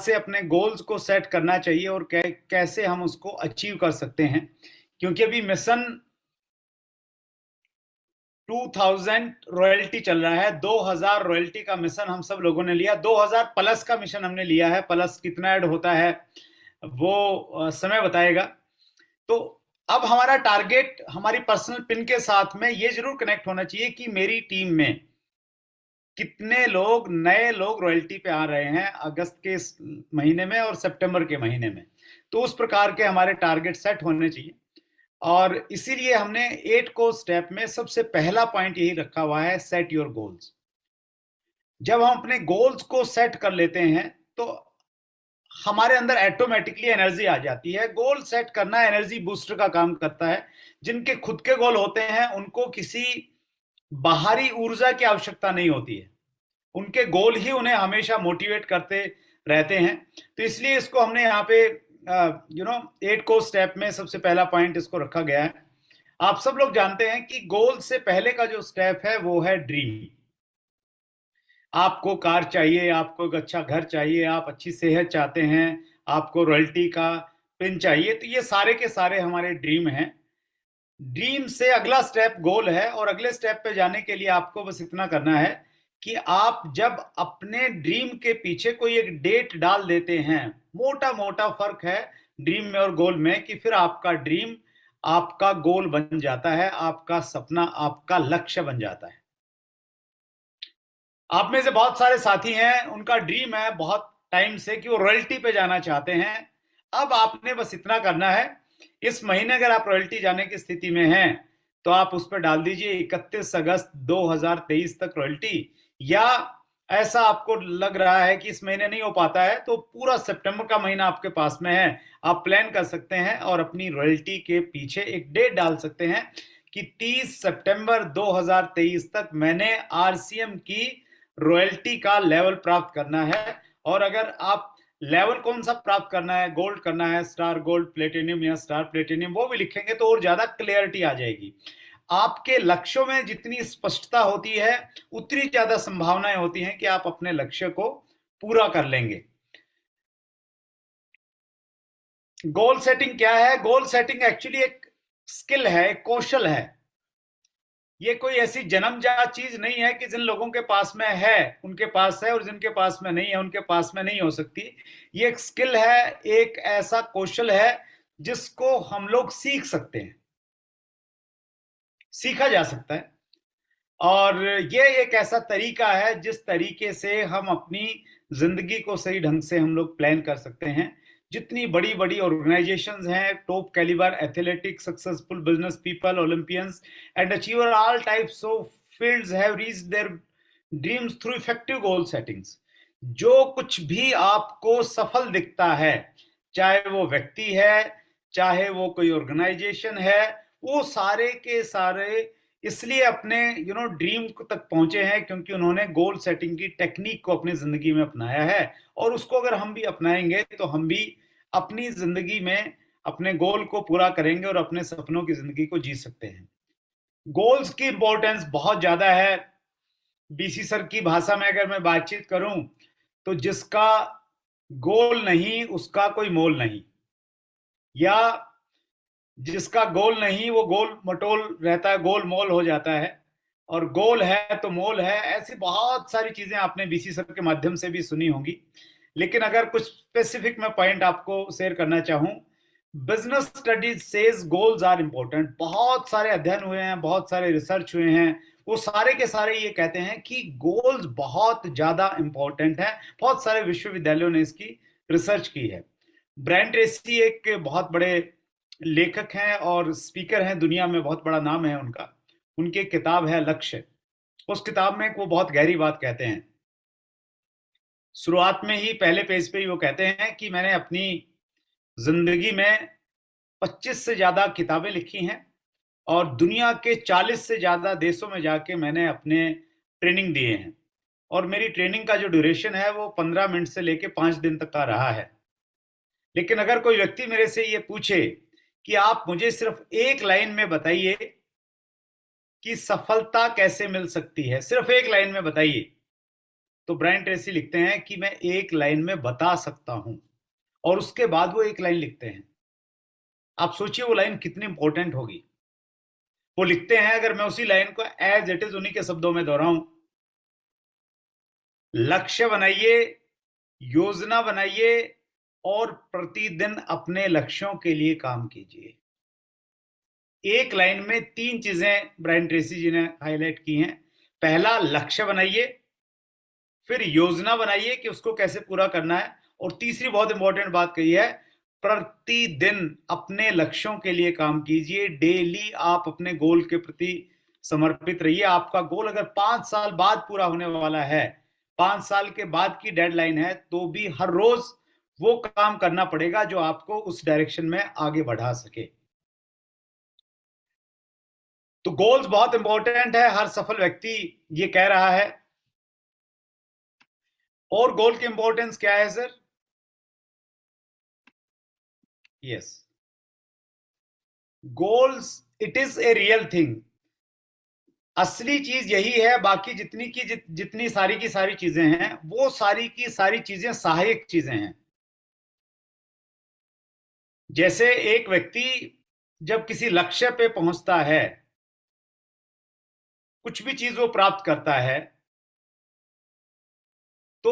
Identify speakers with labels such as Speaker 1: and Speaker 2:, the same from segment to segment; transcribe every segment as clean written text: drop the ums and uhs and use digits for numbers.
Speaker 1: से अपने गोल्स को सेट करना चाहिए और कैसे हम उसको अचीव कर सकते हैं, क्योंकि अभी मिशन 2000 रॉयल्टी चल रहा है। 2000 रॉयल्टी का मिशन हम सब लोगों ने लिया, 2000 प्लस का मिशन हमने लिया है। प्लस कितना ऐड होता है वो समय बताएगा। तो अब हमारा टारगेट हमारी पर्सनल पिन के साथ में ये जरूर कनेक्ट होना चाहिए कि मेरी टीम में कितने लोग नए लोग रॉयल्टी पे आ रहे हैं अगस्त के इस महीने में और सितंबर के महीने में। तो उस प्रकार के हमारे टारगेट सेट होने चाहिए, और इसीलिए हमने 8 को स्टेप में सबसे पहला पॉइंट यही रखा हुआ है, सेट योर गोल्स। जब हम अपने गोल्स को सेट कर लेते हैं तो हमारे अंदर ऑटोमेटिकली एनर्जी आ जाती है। गोल सेट करना एनर्जी बूस्टर का काम करता है। जिनके खुद के गोल होते हैं उनको किसी बाहरी ऊर्जा की आवश्यकता नहीं होती है, उनके गोल ही उन्हें हमेशा मोटिवेट करते रहते हैं। तो इसलिए इसको हमने यहाँ पे 8 को स्टेप में सबसे पहला पॉइंट इसको रखा गया है। आप सब लोग जानते हैं कि गोल से पहले का जो स्टेप है वो है ड्रीम। आपको कार चाहिए, आपको एक अच्छा घर चाहिए, आप अच्छी सेहत चाहते हैं, आपको रॉयल्टी का पिन चाहिए, तो ये सारे के सारे हमारे ड्रीम हैं। ड्रीम से अगला स्टेप गोल है, और अगले स्टेप पे जाने के लिए आपको बस इतना करना है कि आप जब अपने ड्रीम के पीछे कोई एक डेट डाल देते हैं, मोटा मोटा फर्क है ड्रीम में और गोल में, कि फिर आपका ड्रीम आपका गोल बन जाता है, आपका सपना आपका लक्ष्य बन जाता है। आप में से बहुत सारे साथी हैं, उनका ड्रीम है बहुत टाइम से कि वो रॉयल्टी पे जाना चाहते हैं। अब आपने बस इतना करना है, इस महीने अगर आप रॉयल्टी जाने की स्थिति में हैं तो आप उस पर डाल दीजिए 31 अगस्त 2023 तक रॉयल्टी। या ऐसा आपको लग रहा है कि इस महीने नहीं हो पाता है तो पूरा सितंबर का महीना आपके पास में है, आप प्लान कर सकते हैं और अपनी रॉयल्टी के पीछे एक डेट डाल सकते हैं कि 30 सितंबर 2023 तक मैंने आरसीएम की रॉयल्टी का लेवल प्राप्त करना है। और अगर आप लेवल कौन सा प्राप्त करना है, गोल्ड करना है, स्टार गोल्ड, प्लेटिनियम या स्टार प्लेटिनियम, वो भी लिखेंगे तो और ज्यादा क्लियरिटी आ जाएगी। आपके लक्ष्यों में जितनी स्पष्टता होती है उतनी ज्यादा संभावनाएं होती हैं कि आप अपने लक्ष्य को पूरा कर लेंगे। गोल सेटिंग क्या है? गोल सेटिंग एक्चुअली एक स्किल है, एक कौशल है। ये कोई ऐसी जन्मजात चीज नहीं है कि जिन लोगों के पास में है उनके पास है और जिनके पास में नहीं है उनके पास में नहीं हो सकती। ये एक स्किल है, एक ऐसा कौशल है जिसको हम लोग सीख सकते हैं, सीखा जा सकता है। और ये एक ऐसा तरीका है जिस तरीके से हम अपनी जिंदगी को सही ढंग से हम लोग प्लान कर सकते हैं। जितनी बड़ी बड़ी ऑर्गेनाइजेशंस हैं, top calibre athletic successful business people, Olympians and achiever all types of fields have reached their dreams through effective goal settings. जो कुछ भी आपको सफल दिखता है, चाहे वो व्यक्ति है, चाहे वो कोई ऑर्गेनाइजेशन है, वो सारे के सारे इसलिए अपने ड्रीम तक पहुंचे हैं क्योंकि उन्होंने गोल सेटिंग की टेक्निक को अपनी जिंदगी में अपनाया है। और उसको अगर हम भी अपनाएंगे तो हम भी अपनी जिंदगी में अपने गोल को पूरा करेंगे और अपने सपनों की जिंदगी को जी सकते हैं। गोल्स की इंपॉर्टेंस बहुत ज्यादा है। बीसी सर की भाषा में अगर मैं बातचीत करूं तो जिसका गोल नहीं उसका कोई मोल नहीं, या जिसका गोल नहीं वो गोल मटोल रहता है, गोल मोल हो जाता है। और गोल है तो मोल है। ऐसी बहुत सारी चीजें आपने बीसी सर के माध्यम से भी सुनी होंगी, लेकिन अगर कुछ स्पेसिफिक मैं पॉइंट आपको शेयर करना चाहूं, business studies says goals are important. बहुत सारे अध्ययन हुए हैं, बहुत सारे रिसर्च हुए हैं, वो सारे के सारे ये कहते हैं कि गोल्स बहुत ज्यादा इंपॉर्टेंट है। बहुत सारे विश्वविद्यालयों ने इसकी रिसर्च की है। ब्रायन ट्रेसी एक बहुत बड़े लेखक हैं और स्पीकर हैं, दुनिया में बहुत बड़ा नाम है उनका। उनकी एक किताब है लक्ष्य। उस किताब में वो बहुत गहरी बात कहते हैं। शुरुआत में ही पहले पेज पे ही वो कहते हैं कि मैंने अपनी जिंदगी में 25 से ज्यादा किताबें लिखी हैं और दुनिया के 40 से ज्यादा देशों में जाके मैंने अपने ट्रेनिंग दिए हैं। और मेरी ट्रेनिंग का जो ड्यूरेशन है वो 15 मिनट से लेके 5 दिन तक का रहा है। लेकिन अगर कोई व्यक्ति मेरे से ये पूछे कि आप मुझे सिर्फ एक लाइन में बताइए कि सफलता कैसे मिल सकती है, सिर्फ एक लाइन में बताइए, तो ब्रायन ट्रेसी लिखते हैं कि मैं एक लाइन में बता सकता हूं, और उसके बाद वो एक लाइन लिखते हैं। आप सोचिए वो लाइन कितनी इंपॉर्टेंट होगी। वो लिखते हैं, अगर मैं उसी लाइन को एज इट इज उन्हीं के शब्दों में दोहराऊं, लक्ष्य बनाइए, योजना बनाइए और प्रतिदिन अपने लक्ष्यों के लिए काम कीजिए। एक लाइन में 3 चीजें ब्रायन ट्रेसी जी ने हाईलाइट की हैं। पहला, लक्ष्य बनाइए, फिर योजना बनाइए कि उसको कैसे पूरा करना है, और तीसरी बहुत इंपॉर्टेंट बात कही है, प्रतिदिन अपने लक्ष्यों के लिए काम कीजिए। डेली आप अपने गोल के प्रति समर्पित रहिए। आपका गोल अगर 5 साल बाद पूरा होने वाला है, 5 साल के बाद की डेडलाइन है, तो भी हर रोज वो काम करना पड़ेगा जो आपको उस डायरेक्शन में आगे बढ़ा सके। तो गोल्स बहुत इंपॉर्टेंट है, हर सफल व्यक्ति ये कह रहा है। और गोल की इंपॉर्टेंस क्या है sir? Yes, goals it is a real thing. असली चीज यही है, बाकी जितनी सारी की सारी चीजें हैं, वो सारी की सारी चीजें सहायक चीजें हैं। जैसे एक व्यक्ति जब किसी लक्ष्य पे पहुंचता है, कुछ भी चीज वो प्राप्त करता है, तो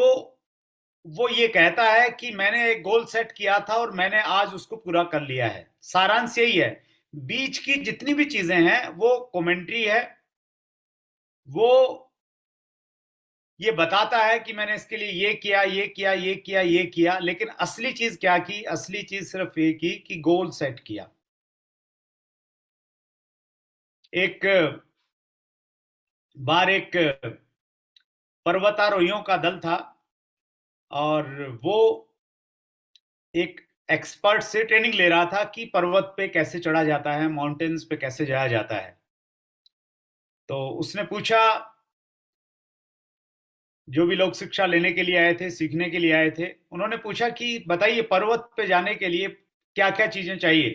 Speaker 1: वो ये कहता है कि मैंने एक गोल सेट किया था और मैंने आज उसको पूरा कर लिया है। सारांश यही है। बीच की जितनी भी चीजें हैं वो कमेंट्री है, वो ये बताता है कि मैंने इसके लिए ये किया, ये किया, ये किया, ये किया, लेकिन असली चीज क्या की? असली चीज सिर्फ ये की कि गोल सेट किया। एक बार एक पर्वतारोहियों का दल था, और वो एक एक्सपर्ट से ट्रेनिंग ले रहा था कि पर्वत पे कैसे चढ़ा जाता है, माउंटेन्स पे कैसे जाया जाता है। तो उसने पूछा, जो भी लोग शिक्षा लेने के लिए आए थे, सीखने के लिए आए थे, उन्होंने पूछा कि बताइए पर्वत पे जाने के लिए क्या क्या चीजें चाहिए।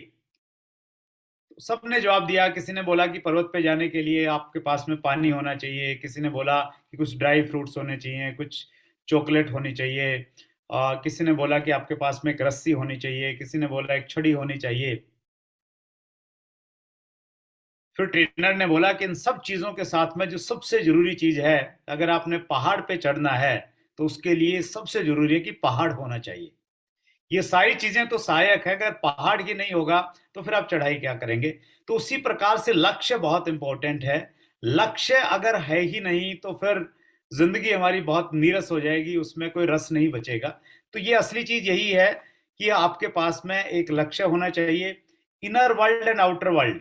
Speaker 1: तो सबने जवाब दिया। किसी ने बोला कि पर्वत पे जाने के लिए आपके पास में पानी होना चाहिए, किसी ने बोला कि कुछ ड्राई फ्रूट्स होने चाहिए, कुछ चॉकलेट होनी चाहिए, किसी ने बोला कि आपके पास में एक रस्सी होनी चाहिए, किसी ने बोला एक छड़ी होनी चाहिए। फिर ट्रेनर ने बोला कि इन सब चीजों के साथ में जो सबसे जरूरी चीज है, अगर आपने पहाड़ पे चढ़ना है तो उसके लिए सबसे जरूरी है कि पहाड़ होना चाहिए। ये सारी चीजें तो सहायक है, अगर पहाड़ ही नहीं होगा तो फिर आप चढ़ाई क्या करेंगे? तो उसी प्रकार से लक्ष्य बहुत इंपॉर्टेंट है। लक्ष्य अगर है ही नहीं तो फिर जिंदगी हमारी बहुत नीरस हो जाएगी, उसमें कोई रस नहीं बचेगा। तो ये असली चीज यही है कि आपके पास में एक लक्ष्य होना चाहिए। Inner world and outer world,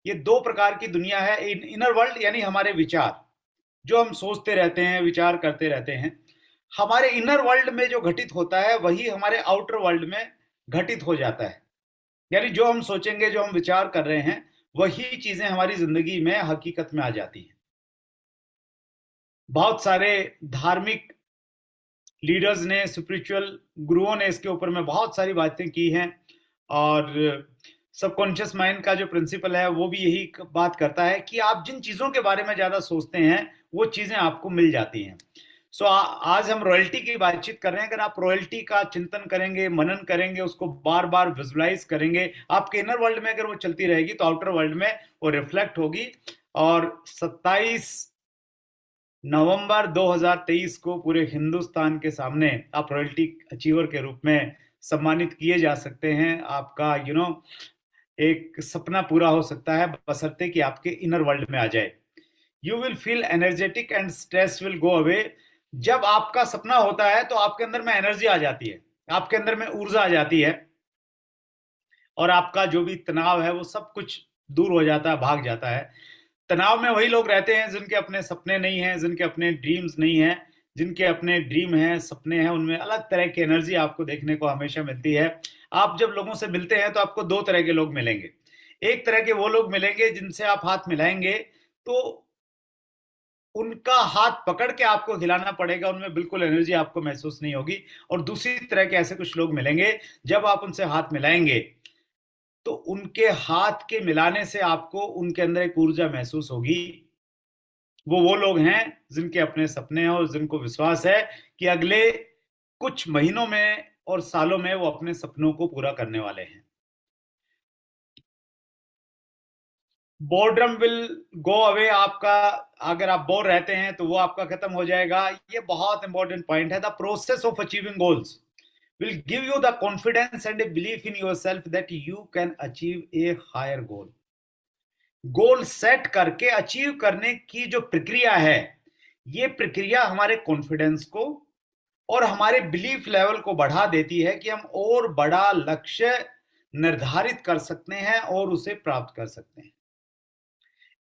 Speaker 1: ये दो प्रकार की दुनिया है। इनर वर्ल्ड यानी हमारे विचार, जो हम सोचते रहते हैं, विचार करते रहते हैं। हमारे इनर वर्ल्ड में जो घटित होता है वही हमारे आउटर वर्ल्ड में घटित हो जाता है। यानी जो हम सोचेंगे, जो हम विचार कर रहे हैं, वही चीजें हमारी जिंदगी में हकीकत में आ जाती हैं। बहुत सारे धार्मिक लीडर्स ने, स्पिरिचुअल गुरुओं ने इसके ऊपर में बहुत सारी बातें की हैं, और सबकॉन्शियस माइंड का जो प्रिंसिपल है वो भी यही बात करता है कि आप जिन चीजों के बारे में ज्यादा सोचते हैं वो चीजें आपको मिल जाती हैं। आज हम रॉयल्टी की बातचीत कर रहे हैं। अगर आप रॉयल्टी का चिंतन करेंगे, मनन करेंगे, उसको बार बार विजुलाइज करेंगे, आपके इनर वर्ल्ड में अगर वो चलती रहेगी तो आउटर वर्ल्ड में वो रिफ्लेक्ट होगी। और 27 नवंबर 2023 को पूरे हिंदुस्तान के सामने आप रॉयल्टी अचीवर के रूप में सम्मानित किए जा सकते हैं। आपका एक सपना पूरा हो सकता है, बशर्ते कि आपके इनर वर्ल्ड में आ जाए। You will feel energetic and stress will go away. जब आपका सपना होता है तो आपके अंदर में एनर्जी आ जाती है, आपके अंदर में ऊर्जा आ जाती है, और आपका जो भी तनाव है वो सब कुछ दूर हो जाता है, भाग जाता है। तनाव में वही लोग रहते हैं जिनके अपने सपने नहीं हैं, जिनके अपने ड्रीम्स नहीं हैं। जिनके अपने ड्रीम हैं, सपने हैं, उनमें अलग तरह की एनर्जी आपको देखने को हमेशा मिलती है। आप जब लोगों से मिलते हैं तो आपको दो तरह के लोग मिलेंगे। एक तरह के वो लोग मिलेंगे जिनसे आप हाथ मिलाएंगे तो उनका हाथ पकड़ के आपको हिलाना पड़ेगा, उनमें बिल्कुल एनर्जी आपको महसूस नहीं होगी। और दूसरी तरह के ऐसे कुछ लोग मिलेंगे, जब आप उनसे हाथ मिलाएंगे तो उनके हाथ के मिलाने से आपको उनके अंदर एक ऊर्जा महसूस होगी, वो लोग हैं जिनके अपने सपने हैं और जिनको विश्वास है कि अगले कुछ महीनों में और सालों में वो अपने सपनों को पूरा करने वाले हैं। बोर्डरम विल गो अवे, आपका अगर आप बोर रहते हैं तो वो आपका खत्म हो जाएगा। ये बहुत इंपॉर्टेंट पॉइंट है। The process of achieving goals will give you the confidence and a belief in yourself that you can achieve a higher goal. Goal set करके अचीव करने की जो प्रक्रिया है, ये प्रक्रिया हमारे कॉन्फिडेंस को और हमारे बिलीफ लेवल को बढ़ा देती है कि हम और बड़ा लक्ष्य निर्धारित कर सकते हैं और उसे प्राप्त कर सकते हैं।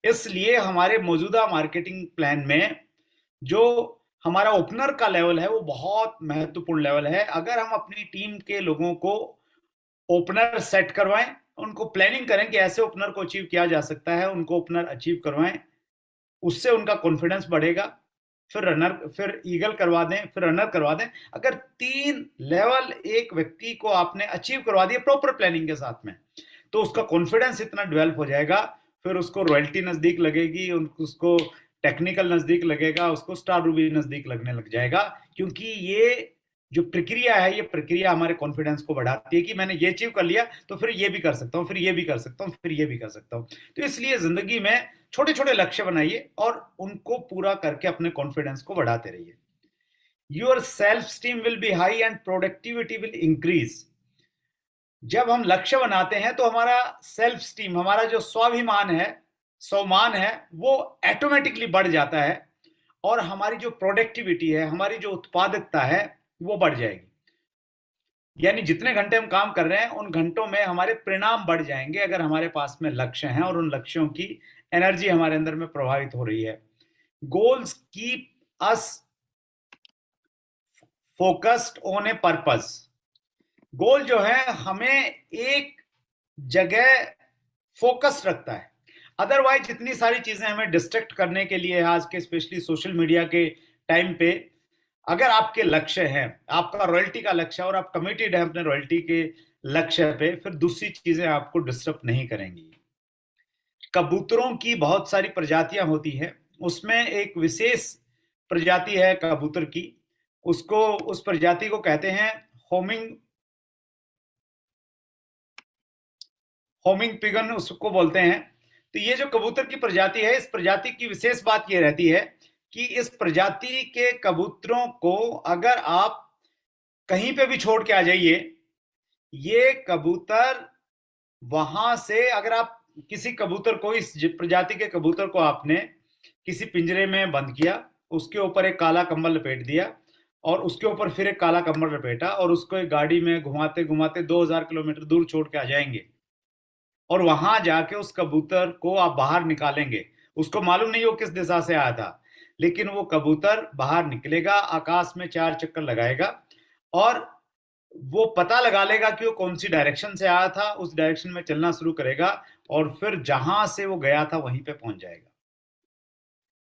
Speaker 1: इसलिए हमारे मौजूदा मार्केटिंग प्लान में जो हमारा ओपनर का लेवल है वो बहुत महत्वपूर्ण लेवल है। अगर हम अपनी टीम के लोगों को ओपनर सेट करवाएं, उनको प्लानिंग करें कि ऐसे ओपनर को अचीव किया जा सकता है, उनको ओपनर अचीव करवाएं, उससे उनका कॉन्फिडेंस बढ़ेगा। फिर रनर, फिर ईगल करवा दें, फिर रनर करवा दें। अगर 3 लेवल एक व्यक्ति को आपने अचीव करवा दिया प्रॉपर प्लानिंग के साथ में, तो उसका कॉन्फिडेंस इतना डेवलप हो जाएगा, फिर उसको रॉयल्टी नजदीक लगेगी, उसको टेक्निकल नजदीक लगेगा, उसको स्टार रूबी नजदीक लगने लग जाएगा। क्योंकि ये जो प्रक्रिया है, ये प्रक्रिया हमारे कॉन्फिडेंस को बढ़ाती है कि मैंने ये अचीव कर लिया तो फिर ये भी कर सकता हूं, फिर ये भी कर सकता हूं, फिर ये भी कर सकता हूं। तो इसलिए जिंदगी में छोटे छोटे लक्ष्य बनाइए और उनको पूरा करके अपने कॉन्फिडेंस को बढ़ाते रहिए। Your self esteem will be high and productivity will increase. जब हम लक्ष्य बनाते हैं तो हमारा सेल्फ स्टीम, हमारा जो स्वाभिमान है, स्वमान है, वो ऑटोमेटिकली बढ़ जाता है और हमारी जो प्रोडक्टिविटी है, हमारी जो उत्पादकता है, वो बढ़ जाएगी। यानी जितने घंटे हम काम कर रहे हैं उन घंटों में हमारे परिणाम बढ़ जाएंगे अगर हमारे पास में लक्ष्य हैं और उन लक्ष्यों की एनर्जी हमारे अंदर में प्रभावित हो रही है। Goals keep us focused on a purpose. Goal जो है हमें एक जगह फोकस रखता है। अदरवाइज जितनी सारी चीजें हमें डिस्ट्रैक्ट करने के लिए आज के स्पेशली सोशल मीडिया के टाइम पे, अगर आपके लक्ष्य हैं, आपका रॉयल्टी का लक्ष्य और आप कमिटेड हैं अपने रॉयल्टी के लक्ष्य पे, फिर दूसरी चीजें आपको डिस्टर्ब नहीं करेंगी। कबूतरों की बहुत सारी प्रजातियां होती हैं, उसमें एक विशेष प्रजाति है कबूतर की, उसको उस प्रजाति को कहते हैं होमिंग होमिंग पिगन उसको बोलते हैं। तो ये जो कबूतर की प्रजाति है, इस प्रजाति की विशेष बात ये रहती है कि इस प्रजाति के कबूतरों को अगर आप कहीं पे भी छोड़ के आ जाइए, ये कबूतर वहां से, अगर आप किसी कबूतर को, इस प्रजाति के कबूतर को आपने किसी पिंजरे में बंद किया, उसके ऊपर एक काला कंबल लपेट दिया और उसके ऊपर फिर एक काला कंबल लपेटा और उसको एक गाड़ी में घुमाते घुमाते 2000 किलोमीटर दूर छोड़ के आ जाएंगे और वहां जाके उस कबूतर को आप बाहर निकालेंगे। उसको मालूम नहीं वो किस दिशा से आया था, लेकिन वो कबूतर बाहर निकलेगा, आकाश में 4 चक्कर लगाएगा और वो पता लगा लेगा कि वो कौन सी डायरेक्शन से आया था, उस डायरेक्शन में चलना शुरू करेगा और फिर जहां से वो गया था वहीं पे पहुंच जाएगा।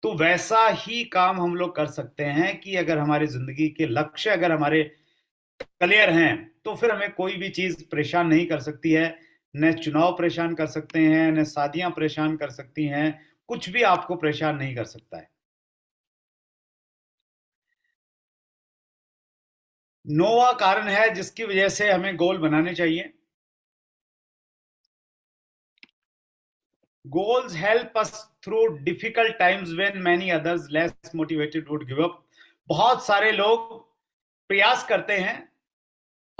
Speaker 1: तो वैसा ही काम हम लोग कर सकते हैं कि अगर हमारी जिंदगी के लक्ष्य अगर हमारे क्लियर हैं, तो फिर हमें कोई भी चीज परेशान नहीं कर सकती है। न चुनाव परेशान कर सकते हैं, न शादियां परेशान कर सकती हैं, कुछ भी आपको परेशान नहीं कर सकता है। नौवां कारण है जिसकी वजह से हमें गोल बनाने चाहिए। Goals help us through difficult times when many others less motivated would give up. बहुत सारे लोग प्रयास करते हैं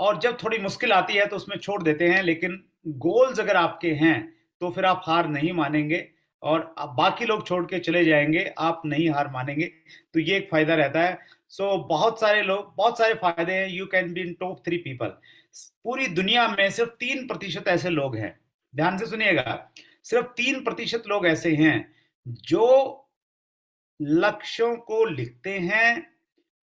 Speaker 1: और जब थोड़ी मुश्किल आती है तो उसमें छोड़ देते हैं, लेकिन गोल्स अगर आपके हैं तो फिर आप हार नहीं मानेंगे और बाकी लोग छोड़ के चले जाएंगे, आप नहीं हार मानेंगे। तो ये एक फायदा रहता है। सो बहुत सारे लोग, बहुत सारे फायदे हैं। You can be in top 3 people. पूरी दुनिया में सिर्फ 3% ऐसे लोग हैं, ध्यान से सुनिएगा, सिर्फ 3% लोग ऐसे हैं जो लक्ष्यों को लिखते हैं,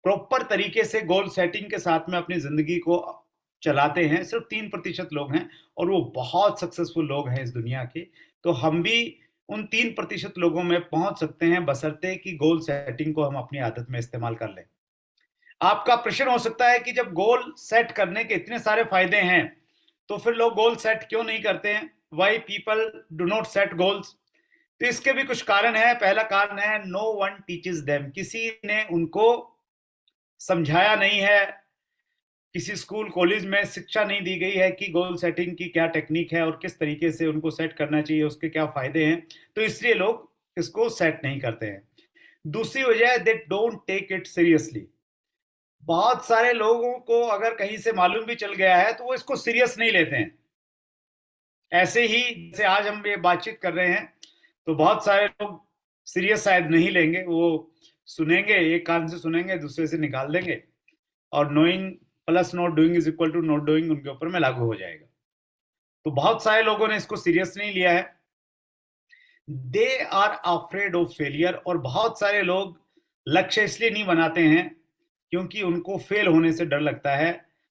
Speaker 1: प्रॉपर तरीके से गोल सेटिंग के साथ में अपनी जिंदगी को चलाते हैं। सिर्फ 3% लोग हैं और वो बहुत सक्सेसफुल लोग हैं इस दुनिया के। तो हम भी उन 3% लोगों में पहुंच सकते हैं, बशर्ते कि गोल सेटिंग को हम अपनी आदत में इस्तेमाल कर लें। आपका प्रश्न हो सकता है कि जब गोल सेट करने के इतने सारे फायदे हैं तो फिर लोग गोल सेट क्यों नहीं करते हैं? Why people do not set goals? तो इसके भी कुछ कारण है। पहला कारण है नो वन टीचेस देम, किसी ने उनको समझाया नहीं है, किसी स्कूल कॉलेज में शिक्षा नहीं दी गई है कि गोल सेटिंग की क्या टेक्निक है और किस तरीके से उनको सेट करना चाहिए, उसके क्या फायदे हैं। तो इसलिए लोग इसको सेट नहीं करते हैं। दूसरी वजह है they don't take it seriously. बहुत सारे लोगों को अगर कहीं से मालूम भी चल गया है तो वो इसको सीरियस नहीं लेते हैं। ऐसे ही जैसे आज हम ये बातचीत कर रहे हैं तो बहुत सारे लोग सीरियस शायद नहीं लेंगे, वो सुनेंगे, एक कान से सुनेंगे, दूसरे से निकाल देंगे, और knowing plus not doing is equal to not doing उनके ऊपर में लागू हो जाएगा। तो बहुत सारे लोगों ने इसको सीरियस नहीं लिया है। They are afraid of failure, और बहुत सारे लोग लक्ष्य इसलिए नहीं बनाते हैं क्योंकि उनको फेल होने से डर लगता है।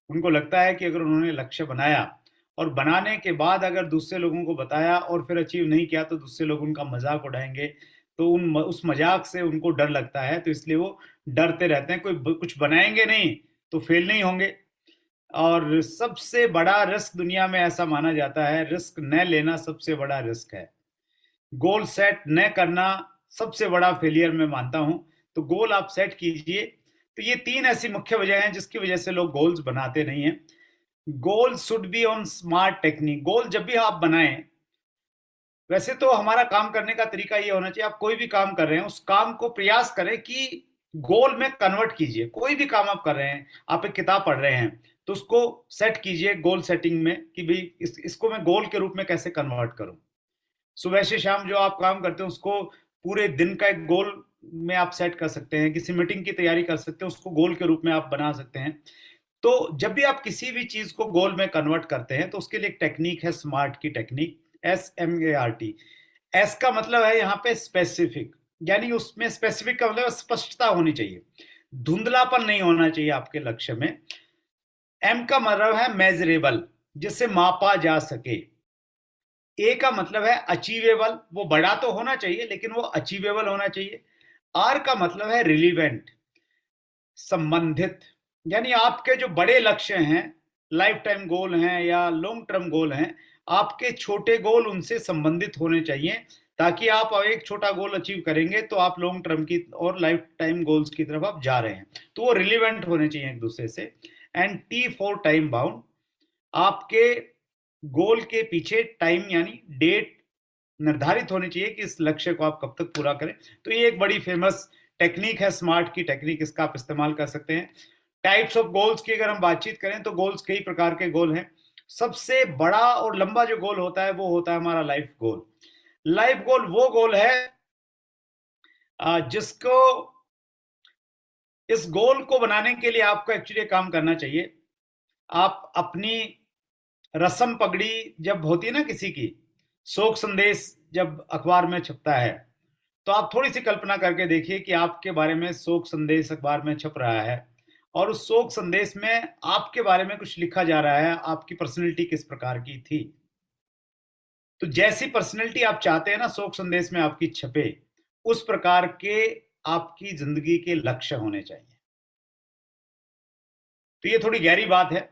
Speaker 1: उनको लगता है कि अगर उन्होंने लक्ष्य बनाया और बनाने के बाद अगर दूसरे लोगों को बताया और फिर अचीव नहीं किया तो दूसरे लोग उनका मजाक उड़ाएंगे, तो उस मजाक से उनको डर लगता है, तो इसलिए वो डरते रहते हैं। कोई कुछ बनाएंगे नहीं तो फेल नहीं होंगे। और सबसे बड़ा रिस्क दुनिया में ऐसा माना जाता है, रिस्क न लेना सबसे बड़ा रिस्क है। गोल सेट न करना सबसे बड़ा फेलियर मैं मानता हूं। तो गोल आप सेट कीजिए। तो ये तीन ऐसी मुख्य वजह हैं जिसकी वजह से लोग गोल्स बनाते नहीं हैं। Goal should be on smart technique. Goal जब भी आप बनाएं, वैसे तो हमारा काम करने का तरीका ये होना चाहिए, आप कोई भी काम कर रहे हैं उस काम को प्रयास करें कि गोल में कन्वर्ट कीजिए। कोई भी काम आप कर रहे हैं, आप एक किताब पढ़ रहे हैं तो उसको सेट कीजिए गोल सेटिंग में कि भाई इसको मैं गोल के रूप में कैसे कन्वर्ट करूं। सुबह से शाम जो आप काम करते हैं उसको पूरे दिन का एक गोल में आप सेट कर सकते हैं। किसी मीटिंग की तैयारी कर सकते हैं, उसको गोल के रूप में आप बना सकते हैं। तो जब भी आप किसी भी चीज को गोल में कन्वर्ट करते हैं तो उसके लिए एक टेक्निक है, स्मार्ट की टेक्निक, SMART। एस का मतलब है यहाँ पे स्पेसिफिक, यानी उसमें स्पेसिफिक का मतलब स्पष्टता होनी चाहिए, धुंधलापन नहीं होना चाहिए आपके लक्ष्य में। एम का मतलब है मेजरेबल, जिससे मापा जा सके। ए का मतलब है अचीवेबल, वो बड़ा तो होना चाहिए लेकिन वो अचीवेबल होना चाहिए। आर का मतलब है रिलीवेंट, संबंधित, यानी आपके जो बड़े लक्ष्य हैं, लाइफ टाइम गोल हैं या लॉन्ग टर्म गोल हैं, आपके छोटे गोल उनसे संबंधित होने चाहिए, ताकि आप एक छोटा गोल अचीव करेंगे तो आप लॉन्ग टर्म की और लाइफ टाइम गोल्स की तरफ आप जा रहे हैं, तो वो रिलीवेंट होने चाहिए एक दूसरे से। And T for time bound, आपके गोल के पीछे टाइम यानी डेट निर्धारित होनी चाहिए कि इस लक्ष्य को आप कब तक पूरा करें। तो ये एक बड़ी फेमस टेक्निक है, स्मार्ट की टेक्निक, इसका आप इस्तेमाल कर सकते हैं। टाइप्स ऑफ गोल्स की अगर हम बातचीत करें तो गोल्स कई प्रकार के गोल हैं। सबसे बड़ा और लंबा जो गोल होता है वो होता है हमारा लाइफ गोल। लाइफ गोल वो गोल है जिसको, इस गोल को बनाने के लिए आपको एक्चुअली काम करना चाहिए। आप अपनी रस्म पगड़ी जब होती है ना किसी की, शोक संदेश जब अखबार में छपता है, तो आप थोड़ी सी कल्पना करके देखिए कि आपके बारे में शोक संदेश अखबार में छप रहा है और उस शोक संदेश में आपके बारे में कुछ लिखा जा रहा है, आपकी पर्सनैलिटी किस प्रकार की थी। तो जैसी पर्सनैलिटी आप चाहते हैं ना शोक संदेश में आपकी छपे, उस प्रकार के आपकी जिंदगी के लक्ष्य होने चाहिए। तो ये थोड़ी गहरी बात है।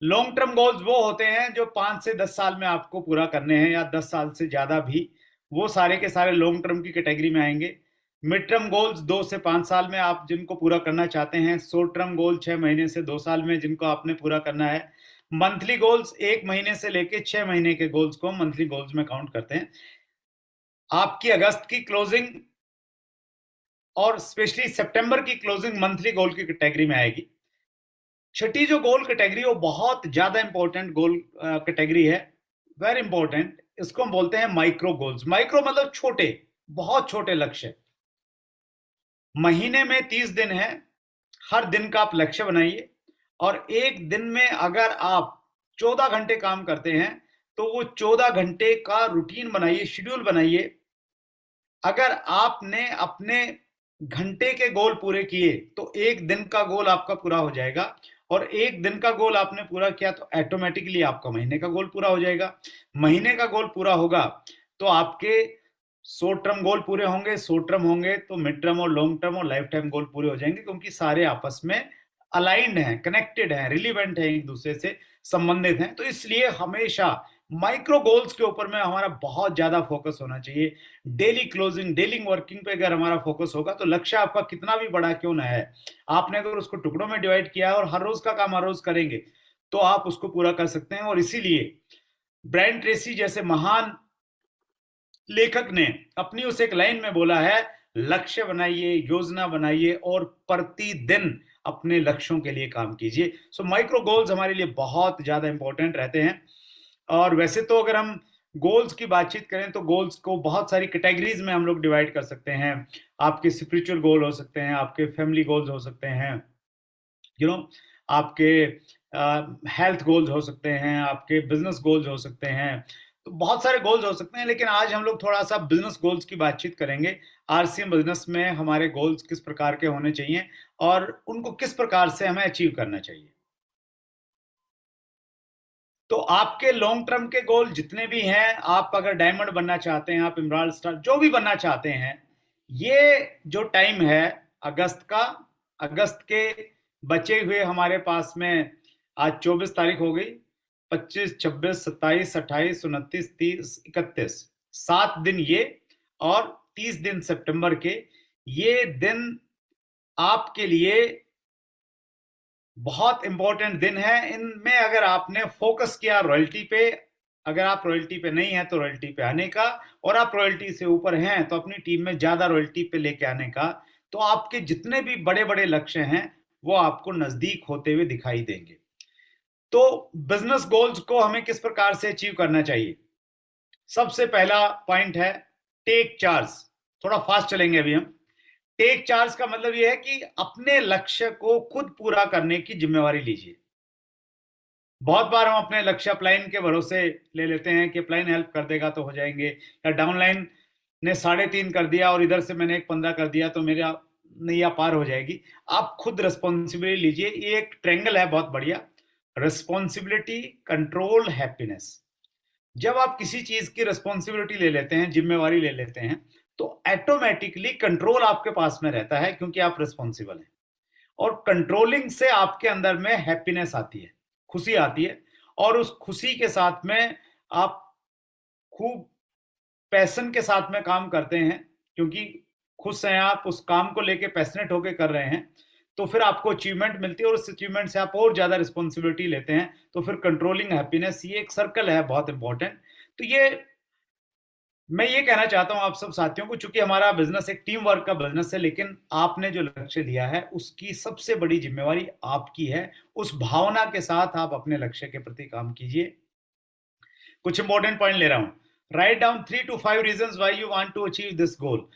Speaker 1: लॉन्ग टर्म गोल्स वो होते हैं जो 5 से 10 साल में आपको पूरा करने हैं, या 10 साल से ज्यादा भी, वो सारे के सारे लॉन्ग टर्म की कैटेगरी में आएंगे। मिड टर्म गोल्स 2 से 5 साल में आप जिनको पूरा करना चाहते हैं। शॉर्ट टर्म गोल 6 महीने से 2 साल में जिनको आपने पूरा करना है। मंथली गोल्स 1 महीने से लेके 6 महीने के गोल्स को मंथली गोल्स में काउंट करते हैं। आपकी अगस्त की क्लोजिंग और स्पेशली सितंबर की क्लोजिंग मंथली गोल की कैटेगरी में आएगी। छठी जो गोल कैटेगरी वो बहुत ज्यादा इंपॉर्टेंट गोल कैटेगरी है, वेरी इंपॉर्टेंट। इसको हम बोलते हैं माइक्रो गोल्स। माइक्रो मतलब छोटे, बहुत छोटे लक्ष्य। महीने में 30 दिन है, हर दिन का आप लक्ष्य बनाइए और एक दिन में अगर आप 14 घंटे काम करते हैं तो वो 14 घंटे का रूटीन बनाइए, शेड्यूल बनाइए। अगर आपने अपने घंटे के गोल पूरे किए तो एक दिन का गोल आपका पूरा हो जाएगा, और एक दिन का गोल आपने पूरा किया तो ऑटोमेटिकली आपका महीने का गोल पूरा हो जाएगा। महीने का गोल पूरा होगा तो आपके शॉर्ट टर्म गोल पूरे होंगे, शॉर्ट टर्म होंगे तो मिड टर्म और लॉन्ग टर्म और लाइफ टाइम गोल पूरे हो जाएंगे, क्योंकि सारे आपस में अलाइंड हैं, कनेक्टेड हैं, रिलीवेंट हैं, एक दूसरे से संबंधित हैं। तो इसलिए हमेशा माइक्रो गोल्स के ऊपर में हमारा बहुत ज्यादा फोकस होना चाहिए। डेली क्लोजिंग, डेली वर्किंग पे अगर हमारा फोकस होगा तो लक्ष्य आपका कितना भी बड़ा क्यों ना है, आपने अगर उसको टुकड़ों में डिवाइड किया है और हर रोज का काम हर रोज करेंगे तो आप उसको पूरा कर सकते हैं। और इसीलिए ब्रायन ट्रेसी जैसे महान लेखक ने अपनी उस एक लाइन में बोला है, लक्ष्य बनाइए, योजना बनाइए और प्रतिदिन अपने लक्ष्यों के लिए काम कीजिए। सो माइक्रो गोल्स हमारे लिए बहुत ज्यादा इंपॉर्टेंट रहते हैं। और वैसे तो अगर हम गोल्स की बातचीत करें तो गोल्स को बहुत सारी कैटेगरीज में हम लोग डिवाइड कर सकते हैं। आपके स्पिरिचुअल गोल हो सकते हैं, आपके फैमिली गोल्स हो सकते हैं, यू नो आपके हेल्थ गोल्स हो सकते हैं, आपके बिजनेस गोल्स हो सकते हैं। तो बहुत सारे गोल्स हो सकते हैं, लेकिन आज हम लोग थोड़ा सा बिजनेस गोल्स की बातचीत करेंगे। आरसीएम बिजनेस में हमारे गोल्स किस प्रकार के होने चाहिए और उनको किस प्रकार से हमें अचीव करना चाहिए। तो आपके लॉन्ग टर्म के गोल जितने भी हैं, आप अगर डायमंड बनना चाहते हैं, आप इमराल्ड स्टार जो भी बनना चाहते हैं, ये जो टाइम है अगस्त का, अगस्त के बचे हुए हमारे पास में आज 24 तारीख हो गई, 25, 26, 27, 28, 29, 30, 31, 7 दिन ये, और 30 दिन सितंबर के, ये दिन आपके लिए बहुत इंपॉर्टेंट दिन है। इनमें अगर आपने फोकस किया रॉयल्टी पे, अगर आप रॉयल्टी पे नहीं है तो रॉयल्टी पे आने का, और आप रॉयल्टी से ऊपर हैं तो अपनी टीम में ज्यादा रॉयल्टी पे लेके आने का, तो आपके जितने भी बड़े बड़े लक्ष्य हैं वो आपको नजदीक होते हुए दिखाई देंगे। तो बिजनेस गोल्स को हमें किस प्रकार से अचीव करना चाहिए? सबसे पहला पॉइंट है टेक चार्ज। थोड़ा फास्ट चलेंगे अभी हम। टेक चार्ज का मतलब यह है कि अपने लक्ष्य को खुद पूरा करने की जिम्मेवारी लीजिए। बहुत बार हम अपने लक्ष्य अपलाइन के भरोसे ले लेते हैं कि अपलाइन हेल्प कर देगा तो हो जाएंगे, या डाउनलाइन ने 3.5 कर दिया और इधर से मैंने एक 15 कर दिया तो मेरा नैया पार हो जाएगी। आप खुद रिस्पॉन्सिबिलिटी लीजिए। ये एक ट्रेंगल है बहुत बढ़िया, रिस्पॉन्सिबिलिटी, कंट्रोल, हैप्पीनेस। जब आप किसी चीज की रिस्पॉन्सिबिलिटी ले लेते हैं, जिम्मेवारी ले लेते हैं, तो ऑटोमेटिकली कंट्रोल आपके पास में रहता है क्योंकि आप रिस्पॉन्सिबल हैं। और कंट्रोलिंग से आपके अंदर में हैप्पीनेस आती है, खुशी आती है, और उस खुशी के साथ में आप खूब पैशन के साथ में काम करते हैं, क्योंकि खुश हैं आप, उस काम को लेके पैशनेट होके कर रहे हैं, तो फिर आपको अचीवमेंट मिलती है और उस अचीवमेंट से आप और ज्यादा रिस्पॉन्सिबिलिटी लेते हैं, तो फिर कंट्रोलिंग हैप्पीनेस, ये एक सर्कल है बहुत इंपॉर्टेंट। तो ये मैं ये कहना चाहता हूं आप सब साथियों को, चूंकि हमारा बिजनेस एक टीम वर्क का बिजनेस है, लेकिन आपने जो लक्ष्य लिया है उसकी सबसे बड़ी जिम्मेवारी आपकी है। उस भावना के साथ आप अपने लक्ष्य के प्रति काम कीजिए। कुछ इंपॉर्टेंट पॉइंट ले रहा हूं। Write down 3 to 5 reasons why you want to achieve this goal.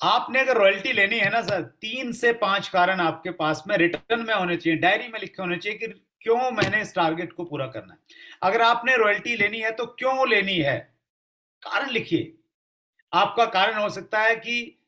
Speaker 1: आपने अगर रॉयल्टी लेनी है ना सर, 3 से 5 कारण आपके पास में रिटर्न में होने चाहिए, डायरी में लिखे होने चाहिए कि क्यों मैंने इस टारगेट को पूरा करना है। अगर आपने रॉयल्टी लेनी है तो क्यों लेनी है, कारण लिखिए। आपका कारण हो सकता है कि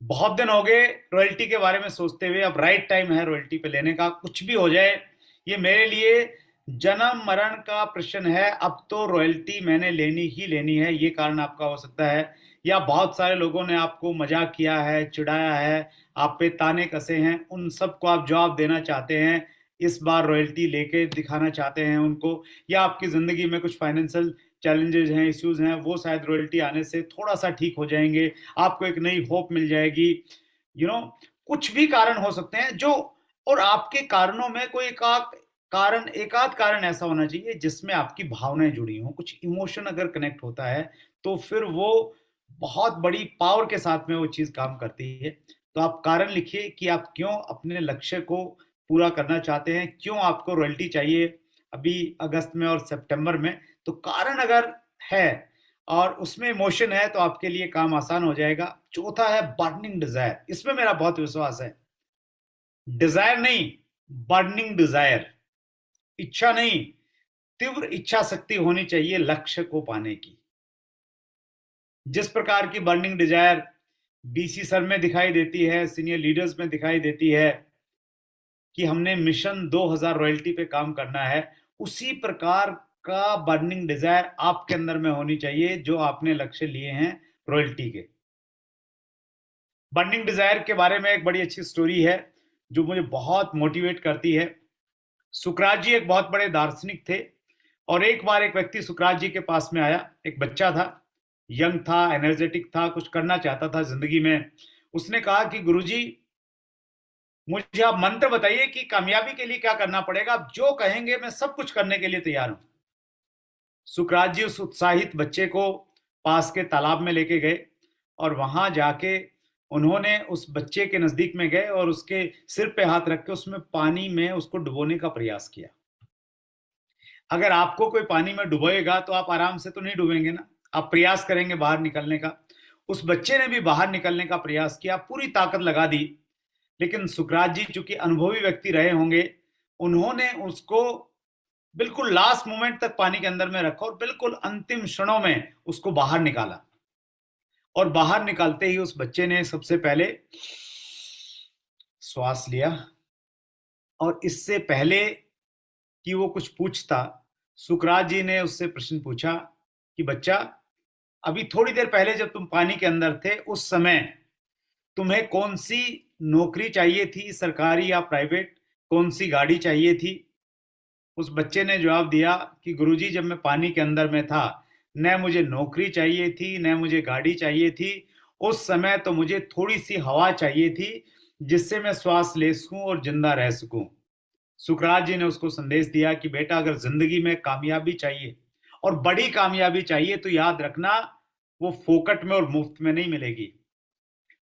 Speaker 1: बहुत दिन हो गए रॉयल्टी के बारे में सोचते हुए, अब राइट टाइम है रॉयल्टी पे लेने का, कुछ भी हो जाए, ये मेरे लिए जन्म मरण का प्रश्न है, अब तो रॉयल्टी मैंने लेनी ही लेनी है, ये कारण आपका हो सकता है। या बहुत सारे लोगों ने आपको मजाक किया है, चिढ़ाया है, आप पे ताने कसे हैं, उन सबको आप जवाब देना चाहते हैं, इस बार रॉयल्टी लेके दिखाना चाहते हैं उनको। या आपकी जिंदगी में कुछ फाइनेंशियल चैलेंजेस हैं, इश्यूज हैं, वो शायद रॉयल्टी आने से थोड़ा सा ठीक हो जाएंगे, आपको एक नई होप मिल जाएगी। यू नो कुछ भी कारण हो सकते हैं जो, और आपके कारणों में कोई एक आध कारण ऐसा होना चाहिए जिसमें आपकी भावनाएं जुड़ी हों, कुछ इमोशन अगर कनेक्ट होता है तो फिर वो बहुत बड़ी पावर के साथ में वो चीज काम करती है। तो आप कारण लिखिए कि आप क्यों अपने लक्ष्य को पूरा करना चाहते हैं, क्यों आपको रॉयल्टी चाहिए अभी अगस्त में और सितंबर में। तो कारण अगर है और उसमें इमोशन है तो आपके लिए काम आसान हो जाएगा। चौथा है बर्निंग डिजायर, इसमें मेरा बहुत विश्वास है। डिजायर नहीं, बर्निंग डिजायर, इच्छा नहीं, तीव्र इच्छा शक्ति होनी चाहिए लक्ष्य को पाने की। जिस प्रकार की बर्निंग डिजायर बीसी सर में दिखाई देती है, सीनियर लीडर्स में दिखाई देती है कि हमने मिशन 2000 रॉयल्टी पे काम करना है, उसी प्रकार का बर्निंग डिजायर आपके अंदर में होनी चाहिए जो आपने लक्ष्य लिए हैं रॉयल्टी के। बर्निंग डिजायर के बारे में एक बड़ी अच्छी स्टोरी है जो मुझे बहुत मोटिवेट करती है। सुकरात जी एक बहुत बड़े दार्शनिक थे, और एक बार एक व्यक्ति सुकरात जी के पास में आया, एक बच्चा था, यंग था, एनर्जेटिक था, कुछ करना चाहता था जिंदगी में। उसने कहा कि गुरुजी, मुझे आप मंत्र बताइए कि कामयाबी के लिए क्या करना पड़ेगा, आप जो कहेंगे मैं सब कुछ करने के लिए तैयार हूं। सुकरात जी उस उत्साहित बच्चे को पास के तालाब में लेके गए और वहां जाके उन्होंने उस बच्चे के नजदीक में गए और उसके सिर पे हाथ रख के उसमें पानी में उसको डुबोने का प्रयास किया। अगर आपको कोई पानी में डुबोएगा तो आप आराम से तो नहीं डूबेंगे ना, आप प्रयास करेंगे बाहर निकलने का। उस बच्चे ने भी बाहर निकलने का प्रयास किया, पूरी ताकत लगा दी, लेकिन सुकरात जी चूंकि अनुभवी व्यक्ति रहे होंगे, उन्होंने उसको बिल्कुल लास्ट मोमेंट तक पानी के अंदर में रखा और बिल्कुल अंतिम क्षणों में उसको बाहर निकाला। और बाहर निकालते ही उस बच्चे ने सबसे पहले श्वास लिया, और इससे पहले कि वो कुछ पूछता, सुकरात जी ने उससे प्रश्न पूछा कि बच्चा, अभी थोड़ी देर पहले जब तुम पानी के अंदर थे उस समय तुम्हें कौन सी नौकरी चाहिए थी, सरकारी या प्राइवेट, कौन सी गाड़ी चाहिए थी? उस बच्चे ने जवाब दिया कि गुरुजी, जब मैं पानी के अंदर में था, न मुझे नौकरी चाहिए थी, न मुझे गाड़ी चाहिए थी। उस समय तो मुझे थोड़ी सी हवा चाहिए थी, जिससे मैं श्वास ले सकूं और जिंदा रह सकूं। सुकरात जी ने उसको संदेश दिया कि बेटा, अगर जिंदगी में कामयाबी चाहिए और बड़ी कामयाबी चाहिए तो याद रखना, वो फोकट में और मुफ्त में नहीं मिलेगी।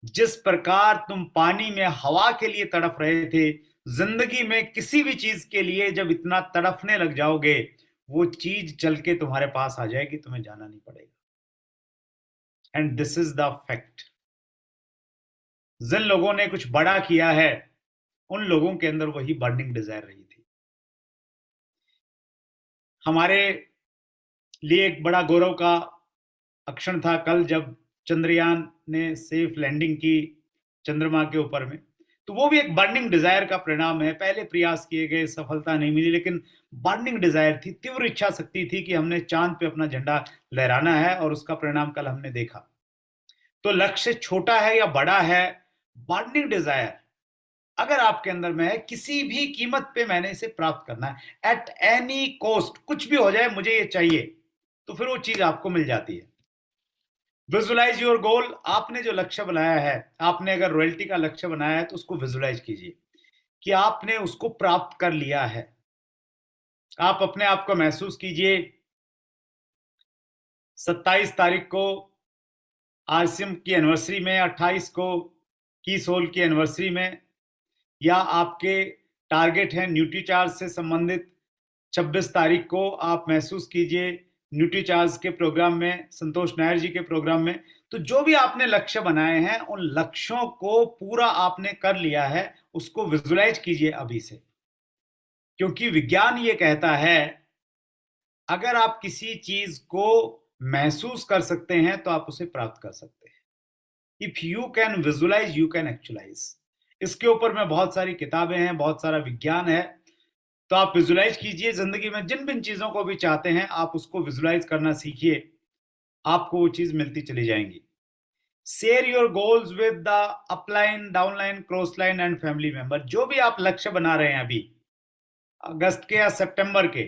Speaker 1: जिस प्रकार तुम पानी में हवा के लिए तड़प रहे थे, जिंदगी में किसी भी चीज के लिए जब इतना तड़पने लग जाओगे, वो चीज चल के तुम्हारे पास आ जाएगी, तुम्हें जाना नहीं पड़ेगा। And this is the fact. जिन लोगों ने कुछ बड़ा किया है, उन लोगों के अंदर वही बर्निंग डिजायर रही थी। हमारे लिए एक बड़ा गौरव का अक्षण था कल, जब चंद्रयान ने सेफ लैंडिंग की चंद्रमा के ऊपर में। तो वो भी एक बर्निंग डिजायर का परिणाम है। पहले प्रयास किए गए, सफलता नहीं मिली, लेकिन बर्निंग डिजायर थी, तीव्र इच्छा शक्ति थी कि हमने चांद पे अपना झंडा लहराना है, और उसका परिणाम कल हमने देखा। तो लक्ष्य छोटा है या बड़ा है, बर्निंग डिजायर अगर आपके अंदर में है, किसी भी कीमत पे मैंने इसे प्राप्त करना है, एट एनी कॉस्ट, कुछ भी हो जाए मुझे ये चाहिए, तो फिर वो चीज आपको मिल जाती है। Visualise your goal. आपने जो लक्ष्य बनाया है, आपने अगर रॉयल्टी का लक्ष्य बनाया है तो उसको विजुलाइज कीजिए कि आपने उसको प्राप्त कर लिया है। आप अपने आप को महसूस कीजिए 27 तारीख को आसिम की एनिवर्सरी में, 28 को की सोल की एनिवर्सरी में, या आपके टारगेट है न्यूट्रीचार्ज से संबंधित 26 तारीख को आप महसूस कीजिए न्यूट्रीचार्ज के प्रोग्राम में, संतोष नायर जी के प्रोग्राम में। तो जो भी आपने लक्ष्य बनाए हैं, उन लक्ष्यों को पूरा आपने कर लिया है, उसको विजुलाइज कीजिए अभी से। क्योंकि विज्ञान ये कहता है, अगर आप किसी चीज को महसूस कर सकते हैं तो आप उसे प्राप्त कर सकते हैं। If you can visualise, you can actualise. इसके ऊपर में बहुत सारी किताबें हैं, बहुत सारा विज्ञान है। तो आप विजुलाइज कीजिए, जिंदगी में जिन जिन चीजों को भी चाहते हैं आप उसको विजुलाइज करना सीखिए, आपको वो चीज मिलती चली जाएंगी। Share your goals with the upline, downline, cross line and family member. जो भी आप लक्ष्य बना रहे हैं अभी अगस्त के या सितंबर के,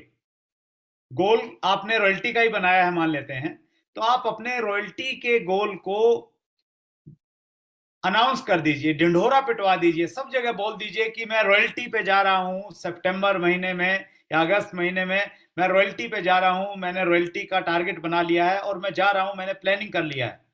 Speaker 1: गोल आपने रॉयल्टी का ही बनाया है मान लेते हैं, तो आप अपने रॉयल्टी के गोल को अनाउंस कर दीजिए, ढिंढोरा पिटवा दीजिए, सब जगह बोल दीजिए कि मैं रॉयल्टी पे जा रहा हूं सितंबर महीने में या अगस्त महीने में, मैं रॉयल्टी पे जा रहा हूं, मैंने रॉयल्टी का टारगेट बना लिया है और मैं जा रहा हूं, मैंने प्लानिंग कर लिया है।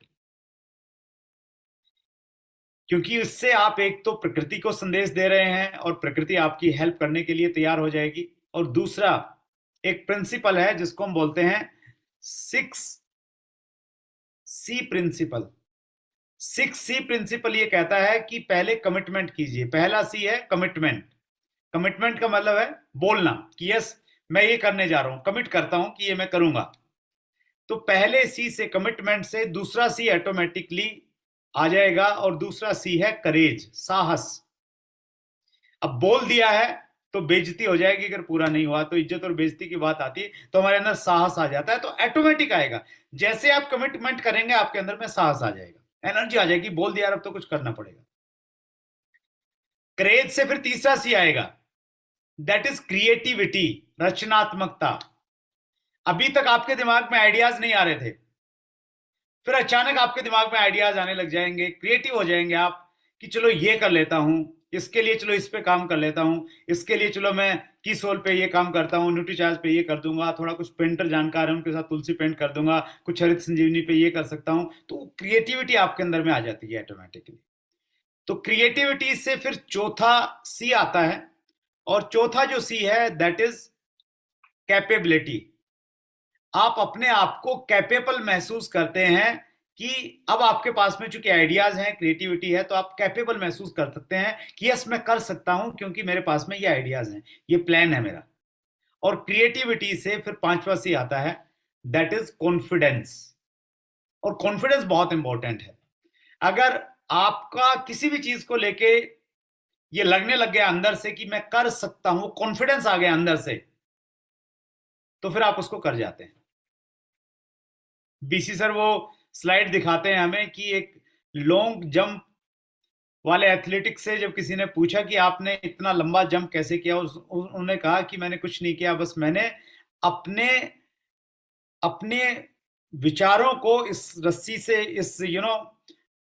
Speaker 1: क्योंकि इससे आप एक तो प्रकृति को संदेश दे रहे हैं और प्रकृति आपकी हेल्प करने के लिए तैयार हो जाएगी, और दूसरा एक प्रिंसिपल है जिसको हम बोलते हैं 6C प्रिंसिपल। 6C प्रिंसिपल ये कहता है कि पहले कमिटमेंट कीजिए। पहला सी है कमिटमेंट। कमिटमेंट का मतलब है बोलना कि यस, मैं ये करने जा रहा हूं, कमिट करता हूं कि ये मैं करूंगा। तो पहले सी से, कमिटमेंट से, दूसरा सी ऑटोमेटिकली आ जाएगा, और दूसरा सी है करेज, साहस। अब बोल दिया है तो बेइज्जती हो जाएगी अगर पूरा नहीं हुआ, तो इज्जत और बेइज्जती की बात आती है, तो हमारे अंदर साहस आ जाता है, तो ऑटोमेटिक आएगा। जैसे आप कमिटमेंट करेंगे आपके अंदर में साहस आ जाएगा, एनर्जी आ जाएगी, बोल दिया अब तो कुछ करना पड़ेगा। क्रेज से फिर तीसरा सी आएगा, दैट इज क्रिएटिविटी, रचनात्मकता। अभी तक आपके दिमाग में आइडियाज नहीं आ रहे थे, फिर अचानक आपके दिमाग में आइडियाज आने लग जाएंगे, क्रिएटिव हो जाएंगे आप कि चलो ये कर लेता हूँ, इसके लिए चलो इस पे काम कर लेता हूँ, इसके लिए चलो मैं कीसोल पे ये काम करता हूँ, न्यूट्रीचार्ज पे ये कर दूंगा, थोड़ा कुछ पेंटर जानकार है उनके साथ तुलसी पेंट कर दूंगा, कुछ हरित संजीवनी पे ये कर सकता हूँ। तो क्रिएटिविटी आपके अंदर में आ जाती है ऑटोमेटिकली। तो क्रिएटिविटी से फिर चौथा सी आता है, और चौथा जो सी है दैट इज कैपेबिलिटी। आप अपने आप को कैपेबल महसूस करते हैं कि अब आपके पास में चूंकि आइडियाज हैं, क्रिएटिविटी है, तो आप कैपेबल महसूस कर सकते हैं कि यस मैं कर सकता हूं क्योंकि मेरे पास में ये आइडियाज हैं, ये प्लान है मेरा। और क्रिएटिविटी से फिर पांचवा सी आता है दैट इज कॉन्फिडेंस। और कॉन्फिडेंस बहुत इंपॉर्टेंट है। अगर आपका किसी भी चीज को लेके ये लगने लग गया अंदर से कि मैं कर सकता हूं, कॉन्फिडेंस आ गया अंदर से, तो फिर आप उसको कर जाते हैं। बीसी सर वो स्लाइड दिखाते हैं हमें कि एक लॉन्ग जंप वाले एथलेटिक्स से जब किसी ने पूछा कि आपने इतना लंबा जंप कैसे किया, उन्होंने कहा कि मैंने कुछ नहीं किया, बस मैंने अपने अपने विचारों को इस रस्सी से, इस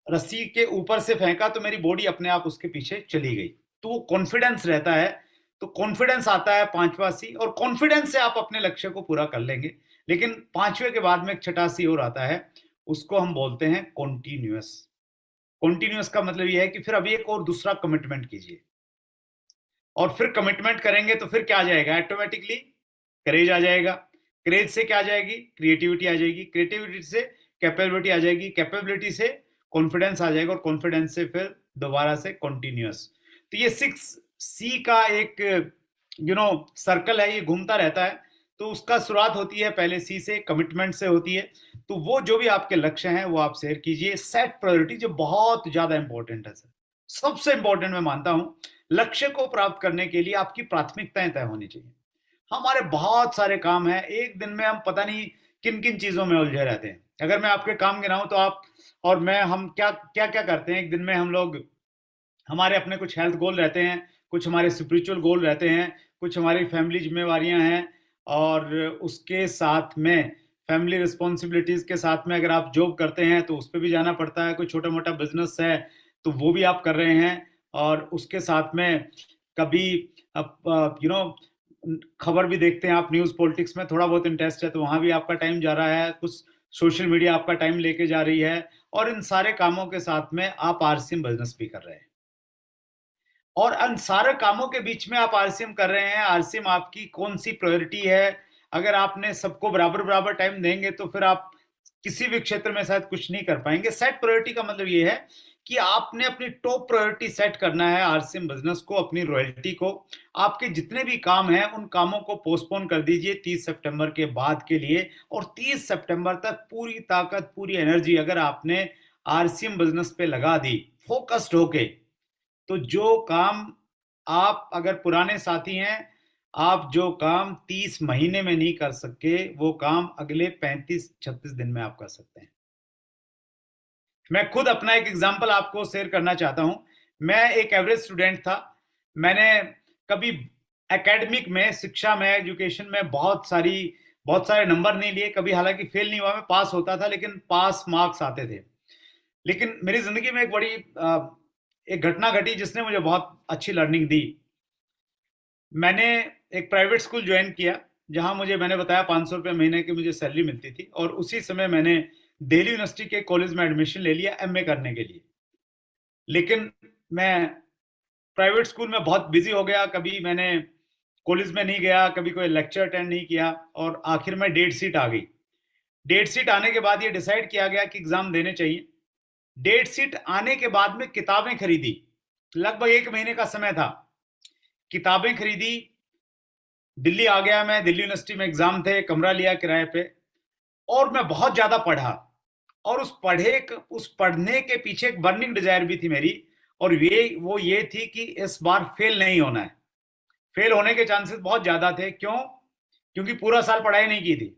Speaker 1: रस्सी के ऊपर से फेंका तो मेरी बॉडी अपने आप उसके पीछे चली गई। तो वो कॉन्फिडेंस रहता है। तो कॉन्फिडेंस आता है पांचवा सी, और कॉन्फिडेंस से आप अपने लक्ष्य को पूरा कर लेंगे। लेकिन पांचवे के बाद में एक छठा सी और आता है, उसको हम बोलते हैं कॉन्टिन्यूअस। कॉन्टिन्यूअस का मतलब ये है कि फिर अभी एक और दूसरा कमिटमेंट कीजिए, और फिर कमिटमेंट करेंगे तो फिर क्या आ जाएगा, ऑटोमेटिकली करेज आ जाएगा। करेज से क्या आ जाएगी, क्रिएटिविटी आ जाएगी। क्रिएटिविटी से कैपेबिलिटी आ जाएगी। कैपेबिलिटी से कॉन्फिडेंस आ जाएगा, और कॉन्फिडेंस से फिर दोबारा से कॉन्टिन्यूअस। तो ये 6C का एक सर्कल है, ये घूमता रहता है। तो उसका शुरुआत होती है पहले सी से, कमिटमेंट से होती है। तो वो जो भी आपके लक्ष्य हैं वो आप शेयर कीजिए। सेट प्रायोरिटी जो बहुत ज्यादा इंपॉर्टेंट है सर, सबसे इंपॉर्टेंट मैं मानता हूं। लक्ष्य को प्राप्त करने के लिए आपकी प्राथमिकताएं तय होनी चाहिए। हमारे बहुत सारे काम हैं, एक दिन में हम पता नहीं किन किन चीजों में उलझे रहते हैं। अगर मैं आपके काम गिनाऊं तो आप और मैं, हम क्या क्या क्या करते हैं एक दिन में। हम लोग, हमारे अपने कुछ हेल्थ गोल रहते हैं, कुछ हमारे स्पिरिचुअल गोल रहते हैं, कुछ हमारी फैमिली जिम्मेवारियां हैं, और उसके साथ में फैमिली रिस्पॉन्सिबिलिटीज के साथ में अगर आप जॉब करते हैं तो उस पर भी जाना पड़ता है। कोई छोटा मोटा बिजनेस है तो वो भी आप कर रहे हैं, और उसके साथ में कभी खबर भी देखते हैं आप, न्यूज पॉलिटिक्स में थोड़ा बहुत इंटरेस्ट है तो वहां भी आपका टाइम जा रहा है, कुछ सोशल मीडिया आपका टाइम लेके जा रही है, और इन सारे कामों के साथ में आप आरसीएम बिजनेस भी कर रहे हैं। और इन सारे कामों के बीच में आप आरसीएम कर रहे हैं। आरसीएम आपकी कौन सी प्रायोरिटी है? अगर आपने सबको बराबर बराबर टाइम देंगे तो फिर आप किसी भी क्षेत्र में शायद कुछ नहीं कर पाएंगे। सेट प्रायोरिटी का मतलब ये है कि आपने अपनी टॉप प्रायोरिटी सेट करना है आरसीएम बिजनेस को, अपनी रॉयल्टी को। आपके जितने भी काम हैं उन कामों को पोस्टपोन कर दीजिए 30 सितंबर के बाद के लिए, और 30 सितंबर तक पूरी ताकत, पूरी एनर्जी अगर आपने आरसीएम बिजनेस पे लगा दी फोकस्ड होके, तो जो काम आप, अगर पुराने साथी हैं, आप जो काम 30 महीने में नहीं कर सके वो काम अगले 35-36 दिन में आप कर सकते हैं। मैं खुद अपना एक एग्जांपल आपको शेयर करना चाहता हूं। मैं एक एवरेज स्टूडेंट था। मैंने कभी एकेडमिक में, शिक्षा में, एजुकेशन में बहुत सारे नंबर नहीं लिए कभी। हालांकि फेल नहीं हुआ, मैं पास होता था, लेकिन पास मार्क्स आते थे। लेकिन मेरी जिंदगी में एक बड़ी एक घटना घटी जिसने मुझे बहुत अच्छी लर्निंग दी। मैंने एक प्राइवेट स्कूल ज्वाइन किया जहां मुझे, मैंने बताया 500 रुपये महीने की मुझे सैलरी मिलती थी, और उसी समय मैंने दिल्ली यूनिवर्सिटी के कॉलेज में एडमिशन ले लिया एमए करने के लिए। लेकिन मैं प्राइवेट स्कूल में बहुत बिजी हो गया, कभी मैंने कॉलेज में नहीं गया, कभी कोई लेक्चर अटेंड नहीं किया, और आखिर में डेट शीट आ गई। डेट शीट आने के बाद ये डिसाइड किया गया कि एग्जाम देने चाहिए। डेट शीट आने के बाद में किताबें खरीदी, लगभग 1 महीने का समय था। किताबें खरीदी, दिल्ली आ गया मैं। दिल्ली यूनिवर्सिटी में एग्जाम थे, कमरा लिया किराए पे, और मैं बहुत ज्यादा पढ़ा। और उस पढ़ने के पीछे एक बर्निंग डिजायर भी थी मेरी, और वो ये थी कि इस बार फेल नहीं होना है। फेल होने के चांसेस बहुत ज्यादा थे। क्यों? क्योंकि पूरा साल पढ़ाई नहीं की थी।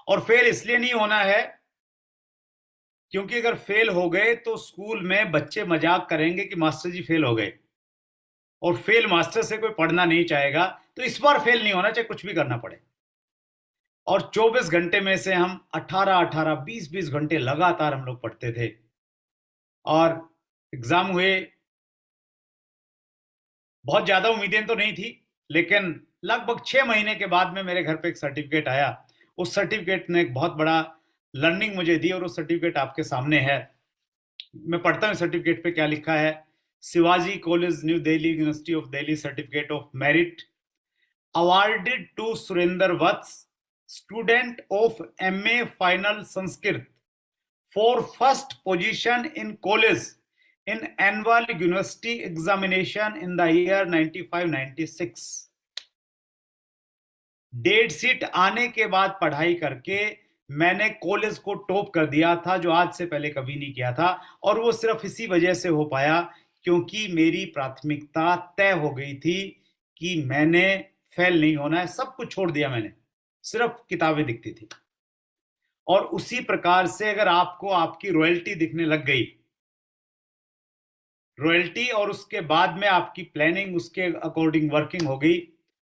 Speaker 1: और फेल इसलिए नहीं होना है क्योंकि अगर फेल हो गए तो स्कूल में बच्चे मजाक करेंगे कि मास्टर जी फेल हो गए, और फेल मास्टर से कोई पढ़ना नहीं चाहेगा। तो इस बार फेल नहीं होना, चाहे कुछ भी करना पड़े। और 24 घंटे में से हम 18-18, 20-20 घंटे लगातार हम लोग पढ़ते थे। और एग्जाम हुए, बहुत ज्यादा उम्मीदें तो नहीं थी, लेकिन लगभग 6 महीने के बाद में मेरे घर पे एक सर्टिफिकेट आया। उस सर्टिफिकेट ने एक बहुत बड़ा लर्निंग मुझे दी, और उस सर्टिफिकेट आपके सामने है। मैं पढ़ता हूँ सर्टिफिकेट पे क्या लिखा है। Shivaji college new Delhi university of Delhi certificate of merit awarded to Surinder Vats, student of MA Final Sanskrit, for first position in college in annual university examination in the year 95-96। डेढ़ सीट आने के बाद पढ़ाई करके मैंने कॉलेज को टॉप कर दिया था, जो आज से पहले कभी नहीं किया था। और वो सिर्फ इसी वजह से हो पाया क्योंकि मेरी प्राथमिकता तय हो गई थी कि मैंने फेल नहीं होना है। सब कुछ छोड़ दिया मैंने, सिर्फ किताबें दिखती थी। और उसी प्रकार से अगर आपको आपकी रॉयल्टी दिखने लग गई, रॉयल्टी, और उसके बाद में आपकी प्लानिंग उसके अकॉर्डिंग वर्किंग हो गई,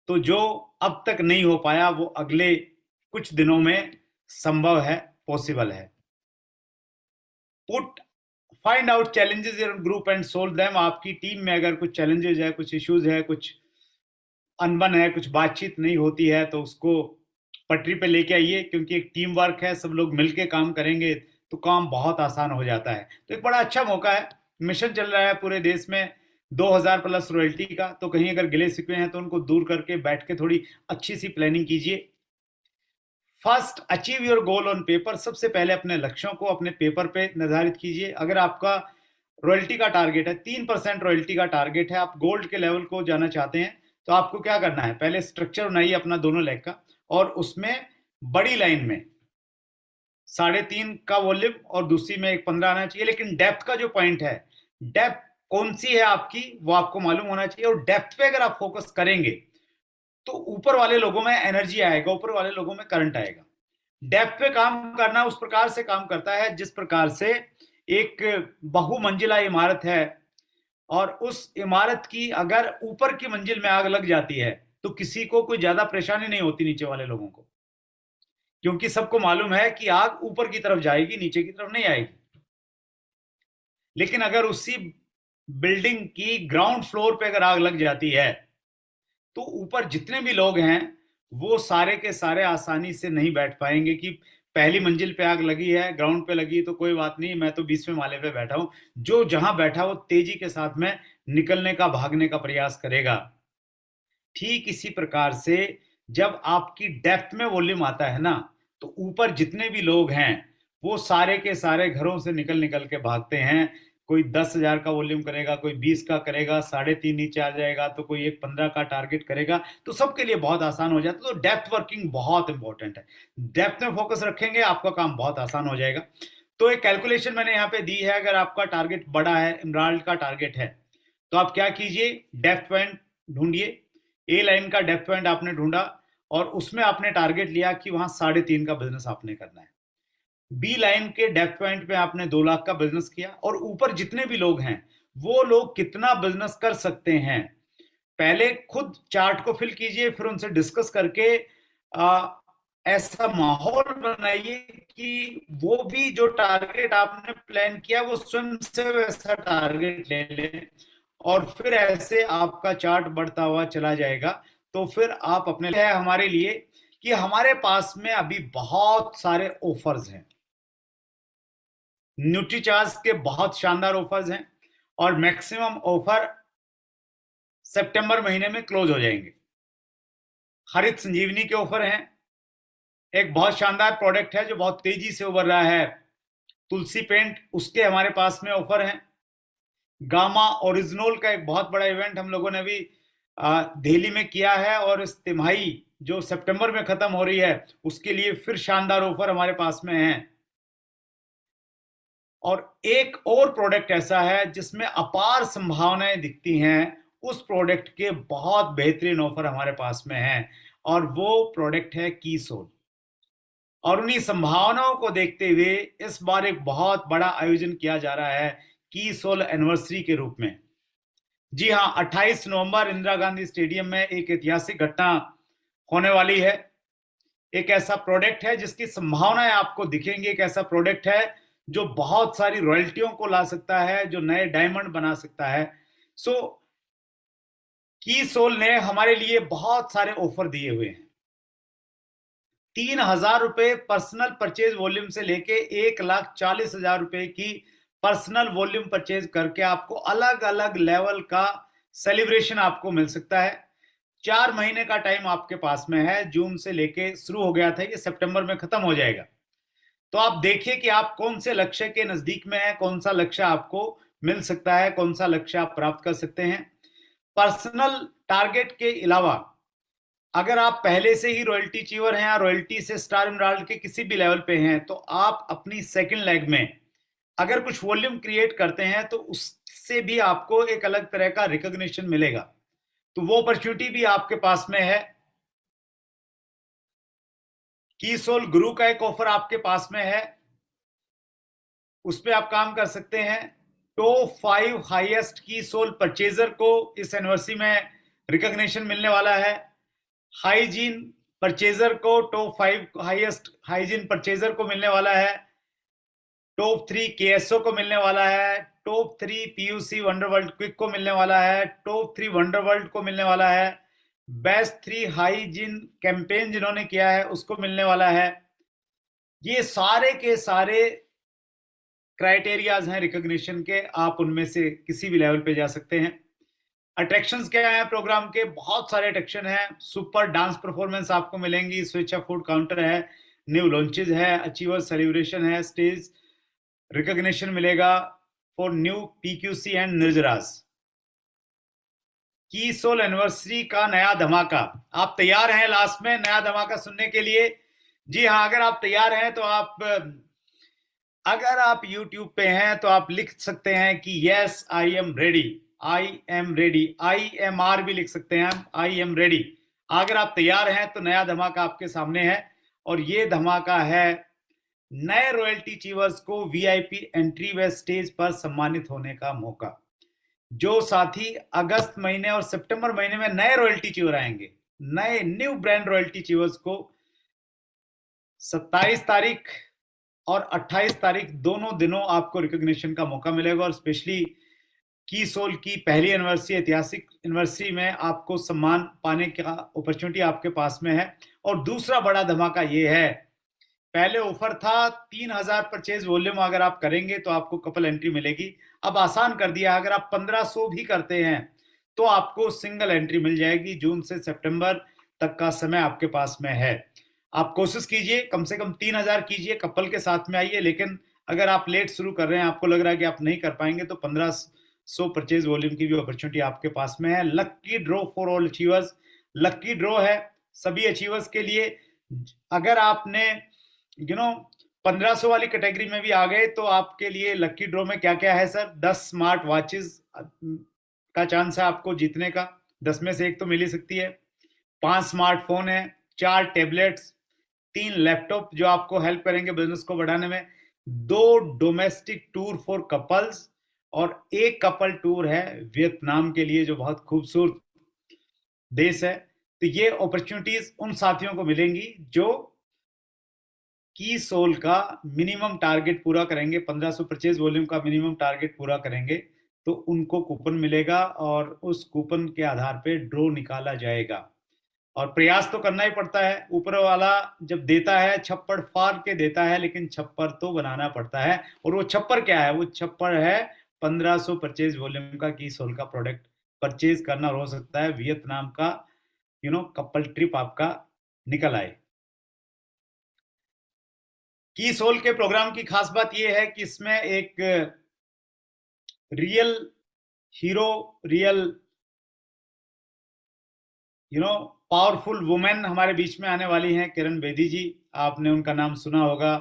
Speaker 1: तो जो अब तक नहीं हो पाया वो अगले कुछ दिनों में संभव है, पॉसिबल है। Put find out challenges in group and solve them. आपकी टीम में अगर कुछ चैलेंजेस है, कुछ इश्यूज है, कुछ अनबन है, कुछ बातचीत नहीं होती है, तो उसको पटरी पे लेके आइए, क्योंकि एक टीम वर्क है, सब लोग मिलके काम करेंगे तो काम बहुत आसान हो जाता है। तो एक बड़ा अच्छा मौका है। मिशन चल रहा है पूरे देश में 2000 प्लस रॉयल्टी का, तो कहीं अगर गिले शिकवे हैं तो उनको दूर करके बैठ के थोड़ी अच्छी सी प्लानिंग कीजिए। First, achieve your goal on paper. सबसे पहले अपने लक्ष्यों को अपने पेपर पे निर्धारित कीजिए। अगर आपका रॉयल्टी का टारगेट है, 3% रॉयल्टी का टारगेट है, आप गोल्ड के लेवल को जाना चाहते हैं, तो आपको क्या करना है, पहले स्ट्रक्चर बनाइए अपना दोनों लेग का, और उसमें बड़ी लाइन में 3.5 का वॉल्यूम और दूसरी में 1.15 आना चाहिए। लेकिन डेप्थ का जो पॉइंट है, डेप्थ कौन सी है आपकी, वो आपको मालूम होना चाहिए। और डेप्थ पे अगर आप फोकस करेंगे तो ऊपर वाले लोगों में एनर्जी आएगा, ऊपर वाले लोगों में करंट आएगा। डेप्थ पे काम करना उस प्रकार से काम करता है जिस प्रकार से एक बहुमंजिला इमारत है, और उस इमारत की अगर ऊपर की मंजिल में आग लग जाती है तो किसी को कोई ज्यादा परेशानी नहीं होती, नीचे वाले लोगों को, क्योंकि सबको मालूम है कि आग ऊपर की तरफ जाएगी, नीचे की तरफ नहीं आएगी। लेकिन अगर उसी बिल्डिंग की ग्राउंड फ्लोर पे अगर आग लग जाती है तो ऊपर जितने भी लोग हैं वो सारे के सारे आसानी से नहीं बैठ पाएंगे कि पहली मंजिल पे आग लगी है, ग्राउंड पे लगी तो कोई बात नहीं, मैं तो 20वें माले पे बैठा हूं। जो जहां बैठा वो तेजी के साथ में निकलने का, भागने का प्रयास करेगा। ठीक इसी प्रकार से जब आपकी डेप्थ में वॉल्यूम आता है ना, तो ऊपर जितने भी लोग हैं वो सारे के सारे घरों से निकल निकल के भागते हैं। कोई 10,000 का वॉल्यूम करेगा, कोई 20 का करेगा, 3.5 नीचे आ जाएगा, तो कोई एक 15 का टारगेट करेगा। तो सबके लिए बहुत आसान हो जाता है। तो डेप्थ वर्किंग बहुत इंपॉर्टेंट है। डेप्थ में फोकस रखेंगे, आपका काम बहुत आसान हो जाएगा। तो एक कैलकुलेशन मैंने यहाँ पे दी है। अगर आपका टारगेट बड़ा है, इमराल्ड का टारगेट है, तो आप क्या कीजिए, डेप्थ पॉइंट ढूंढिए। ए लाइन का डेप्थ पॉइंट आपने ढूंढा और उसमें आपने टारगेट लिया कि वहां 3.5 का बिजनेस आपने करना है। बी लाइन के डेप्थ पॉइंट पे आपने 2 लाख का बिजनेस किया, और ऊपर जितने भी लोग हैं वो लोग कितना बिजनेस कर सकते हैं, पहले खुद चार्ट को फिल कीजिए, फिर उनसे डिस्कस करके ऐसा माहौल बनाइए कि वो भी जो टारगेट आपने प्लान किया वो स्वयं से वैसा टारगेट ले लें, और फिर ऐसे आपका चार्ट बढ़ता हुआ चला जाएगा। तो फिर आप अपने लिए हमारे लिए कि हमारे पास में अभी बहुत सारे ऑफर्स हैं, न्यूट्रीचार्ज के बहुत शानदार ऑफर्स हैं, और मैक्सिमम ऑफर सितंबर महीने में क्लोज हो जाएंगे। हरित संजीवनी के ऑफर हैं, एक बहुत शानदार प्रोडक्ट है जो बहुत तेजी से उभर रहा है, तुलसी पेंट, उसके हमारे पास में ऑफर हैं। गामा ओरिजिनल का एक बहुत बड़ा इवेंट हम लोगों ने भी दिल्ली में किया है, और इस तिमाही जो सितंबर में खत्म हो रही है उसके लिए फिर शानदार ऑफर हमारे पास में है। और एक और प्रोडक्ट ऐसा है जिसमें अपार संभावनाएं दिखती हैं, उस प्रोडक्ट के बहुत बेहतरीन ऑफर हमारे पास में है, और वो प्रोडक्ट है कीसोल। और उन्हीं संभावनाओं को देखते हुए इस बार एक बहुत बड़ा आयोजन किया जा रहा है कीसोल एनिवर्सरी के रूप में। जी हाँ, 28 नवंबर इंदिरा गांधी स्टेडियम में एक ऐतिहासिक घटना होने वाली है। एक ऐसा प्रोडक्ट है जिसकी संभावनाएं आपको दिखेंगी, एक ऐसा प्रोडक्ट है जो बहुत सारी रॉयल्टियों को ला सकता है, जो नए डायमंड बना सकता है। सो कीसोल ने हमारे लिए बहुत सारे ऑफर दिए हुए हैं। 3,000 रुपए पर्सनल परचेज वॉल्यूम से लेके 1,40,000 रुपए की पर्सनल वॉल्यूम परचेज करके आपको अलग अलग लेवल का सेलिब्रेशन आपको मिल सकता है। 4 महीने का टाइम आपके पास में है, जून से लेके शुरू हो गया था, ये सितंबर में खत्म हो जाएगा। तो आप देखिए कि आप कौन से लक्ष्य के नजदीक में है, कौन सा लक्ष्य आपको मिल सकता है, कौन सा लक्ष्य आप प्राप्त कर सकते हैं। पर्सनल टारगेट के अलावा अगर आप पहले से ही रॉयल्टी अचीवर हैं या रॉयल्टी से स्टार एमराल्ड के किसी भी लेवल पे हैं, तो आप अपनी सेकंड लेग में अगर कुछ वॉल्यूम क्रिएट करते हैं तो उससे भी आपको एक अलग तरह का रिकॉग्निशन मिलेगा। तो वो अपॉर्चुनिटी भी आपके पास में है। कीसोल गुरु का एक ऑफर आपके पास में है, उस पर आप काम कर सकते हैं। टॉप 5 हाईएस्ट कीसोल परचेजर को इस एनिवर्सरी में रिकॉग्निशन मिलने वाला है। हाइजीन परचेजर को टॉप 5 हाईएस्ट हाइजीन परचेजर को मिलने वाला है। टॉप 3 केएसओ को मिलने वाला है। टॉप 3 पीयूसी वंडरवर्ल्ड क्विक को मिलने वाला है। टॉप 3 वंडरवर्ल्ड को मिलने वाला है। बेस्ट 3 हाइजीन कैंपेन जिन्होंने किया है उसको मिलने वाला है। ये सारे के सारे क्राइटेरियाज हैं रिकॉग्निशन के, आप उनमें से किसी भी लेवल पे जा सकते हैं। अट्रैक्शंस क्या है प्रोग्राम के? बहुत सारे अट्रैक्शन है। सुपर डांस परफॉर्मेंस आपको मिलेंगी, स्विच ऑफ फूड काउंटर है, न्यू लॉन्चेज है, अचीवर सेलिब्रेशन है, स्टेज रिकॉग्निशन मिलेगा फॉर न्यू पीक्यूसी एंड निर्जराज। कीसोल एनिवर्सरी का नया धमाका, आप तैयार हैं लास्ट में नया धमाका सुनने के लिए? जी हाँ, अगर आप तैयार हैं तो अगर आप YouTube पे हैं तो आप लिख सकते हैं कि yes I am ready, I am ready, IMR भी लिख सकते हैं, आई एम रेडी। अगर आप तैयार हैं तो नया धमाका आपके सामने है, और ये धमाका है नए रॉयल्टी अचीवर्स को VIP एंट्री व स्टेज पर सम्मानित होने का मौका। जो साथी अगस्त महीने और सितंबर महीने में नए रॉयल्टी अचीवर आएंगे, नए न्यू ब्रांड रॉयल्टी अचीवर्स को 27 तारीख और 28 तारीख दोनों दिनों आपको रिकॉग्निशन का मौका मिलेगा। और स्पेशली कीसोल की पहली एनिवर्सरी, ऐतिहासिक एनिवर्सरी में आपको सम्मान पाने का अपॉर्चुनिटी आपके पास में है। और दूसरा बड़ा धमाका ये है, पहले ऑफर था 3,000 परचेज वॉल्यूम अगर आप करेंगे तो आपको कपल एंट्री मिलेगी, अब आसान कर दिया, अगर आप 1500 भी करते हैं तो आपको सिंगल एंट्री मिल जाएगी। जून से सितंबर तक का समय आपके पास में है। आप कोशिश कीजिए, कम से कम 3,000 कीजिए, कपल के साथ में आइए। लेकिन अगर आप लेट शुरू कर रहे हैं, आपको लग रहा है कि आप नहीं कर पाएंगे, तो 1500 परचेज वॉल्यूम की भी अपॉर्चुनिटी आपके पास में है। Lucky draw for all achievers, lucky draw है सभी अचीवर्स के लिए। अगर आपने 1500 वाली कैटेगरी में भी आ गए तो आपके लिए लकी ड्रॉ में क्या क्या है सर? 10 स्मार्ट वॉचेस का चांस है आपको जीतने का, 10 में से एक तो मिल ही सकती है। 5 स्मार्टफोन है, 4 टैबलेट्स, 3 लैपटॉप जो आपको हेल्प करेंगे बिजनेस को बढ़ाने में, 2 डोमेस्टिक टूर फॉर कपल्स, और एक कपल टूर है वियतनाम के लिए जो बहुत खूबसूरत देश है। तो ये अपॉर्चुनिटीज उन साथियों को मिलेंगी जो कीसोल का मिनिमम टारगेट पूरा करेंगे, 1500 परचेज वॉल्यूम का मिनिमम टारगेट पूरा करेंगे तो उनको कूपन मिलेगा, और उस कूपन के आधार पे ड्रॉ निकाला जाएगा। और प्रयास तो करना ही पड़ता है, ऊपर वाला जब देता है छप्पर फाड़ के देता है, लेकिन छप्पर तो बनाना पड़ता है। और वो छप्पर क्या है? वो छप्पर है 1500 परचेज वॉल्यूम का कीसोल का प्रोडक्ट परचेज करना, हो सकता है वियतनाम का कपल ट्रिप आपका निकल आए। कीसोल के प्रोग्राम की खास बात यह है कि इसमें एक real hero, real powerful women हमारे बीच में आने वाली हैं, किरण बेदी जी। आपने उनका नाम सुना होगा,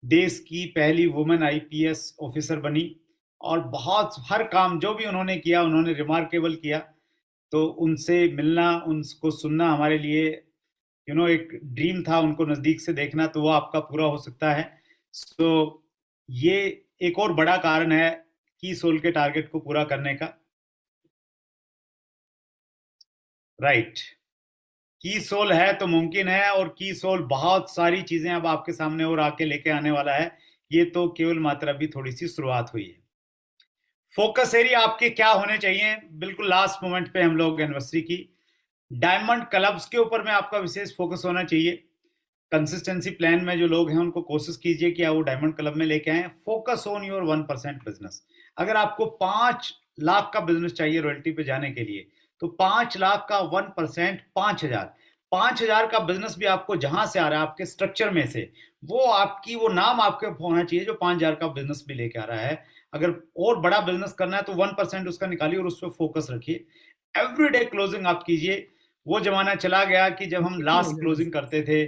Speaker 1: देश की पहली वुमेन IPS ऑफिसर बनी, और बहुत हर काम जो भी उन्होंने किया उन्होंने रिमार्केबल किया। तो उनसे मिलना, उनको सुनना हमारे लिए एक ड्रीम था, उनको नजदीक से देखना, तो वो आपका पूरा हो सकता है। सो ये एक और बड़ा कारण है कीसोल के टारगेट को पूरा करने का। राइट। की सोल है तो मुमकिन है, और की सोल बहुत सारी चीजें अब आपके सामने और आके लेके आने वाला है। ये तो केवल मात्र अभी थोड़ी सी शुरुआत हुई है। फोकस एरिया आपके क्या होने चाहिए, बिल्कुल लास्ट मोमेंट पे हम लोग एनिवर्सरी की, डायमंड क्लब्स के ऊपर में आपका विशेष फोकस होना चाहिए। कंसिस्टेंसी प्लान में जो लोग हैं उनको कोशिश कीजिए कि आप वो डायमंड क्लब में लेके आए। Focus on your 1% business. अगर आपको 5 लाख का बिजनेस चाहिए रॉयल्टी पे जाने के लिए, तो 5 लाख का 1% 5,000। 5,000 का बिजनेस भी आपको जहां से आ रहा है आपके स्ट्रक्चर में से, वो आपकी वो नाम आपके होना चाहिए जो 5,000 का बिजनेस भी लेके आ रहा है। अगर और बड़ा बिजनेस करना है तो 1% उसका निकालिए और उस पर फोकस रखिए। एवरीडे क्लोजिंग आप कीजिए। वो जमाना चला गया कि जब हम लास्ट क्लोजिंग करते थे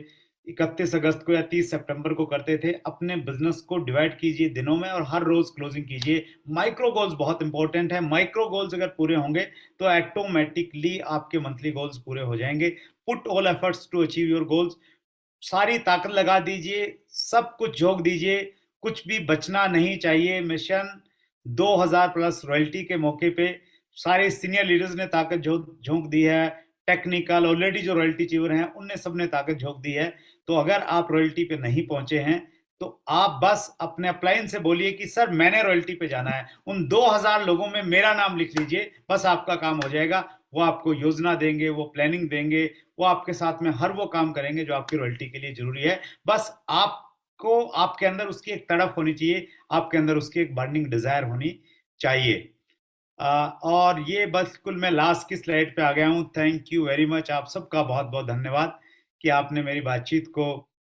Speaker 1: 31 अगस्त को या 30 सितंबर को करते थे। अपने बिजनेस को डिवाइड कीजिए दिनों में और हर रोज क्लोजिंग कीजिए। माइक्रो गोल्स बहुत इंपॉर्टेंट है। माइक्रो गोल्स अगर पूरे होंगे तो ऑटोमेटिकली आपके मंथली गोल्स पूरे हो जाएंगे। Put all efforts to achieve your goals. सारी ताकत लगा दीजिए, सब कुछ झोंक दीजिए, कुछ भी बचना नहीं चाहिए। मिशन 2000 प्लस रॉयल्टी के मौके पे सारे सीनियर लीडर्स ने ताकत झोंक दी है। टेक्निकल ऑलरेडी जो रॉयल्टी चीवर हैं उनने सबने ताकत झोंक दी है। तो अगर आप रॉयल्टी पे नहीं पहुंचे हैं तो आप बस अपने अपलाइन से बोलिए कि सर मैंने रॉयल्टी पे जाना है, उन 2000 लोगों में मेरा नाम लिख लीजिए, बस आपका काम हो जाएगा। वो आपको योजना देंगे, वो प्लानिंग देंगे, वो आपके साथ में हर वो काम करेंगे जो आपकी रॉयल्टी के लिए जरूरी है। बस आपको आपके अंदर उसकी एक तड़प होनी चाहिए, आपके अंदर उसकी एक बर्निंग डिजायर होनी चाहिए। और ये बस कुल मैं लास्ट की स्लाइड पे आ गया हूँ। थैंक यू वेरी मच, आप सबका बहुत बहुत धन्यवाद कि आपने मेरी बातचीत को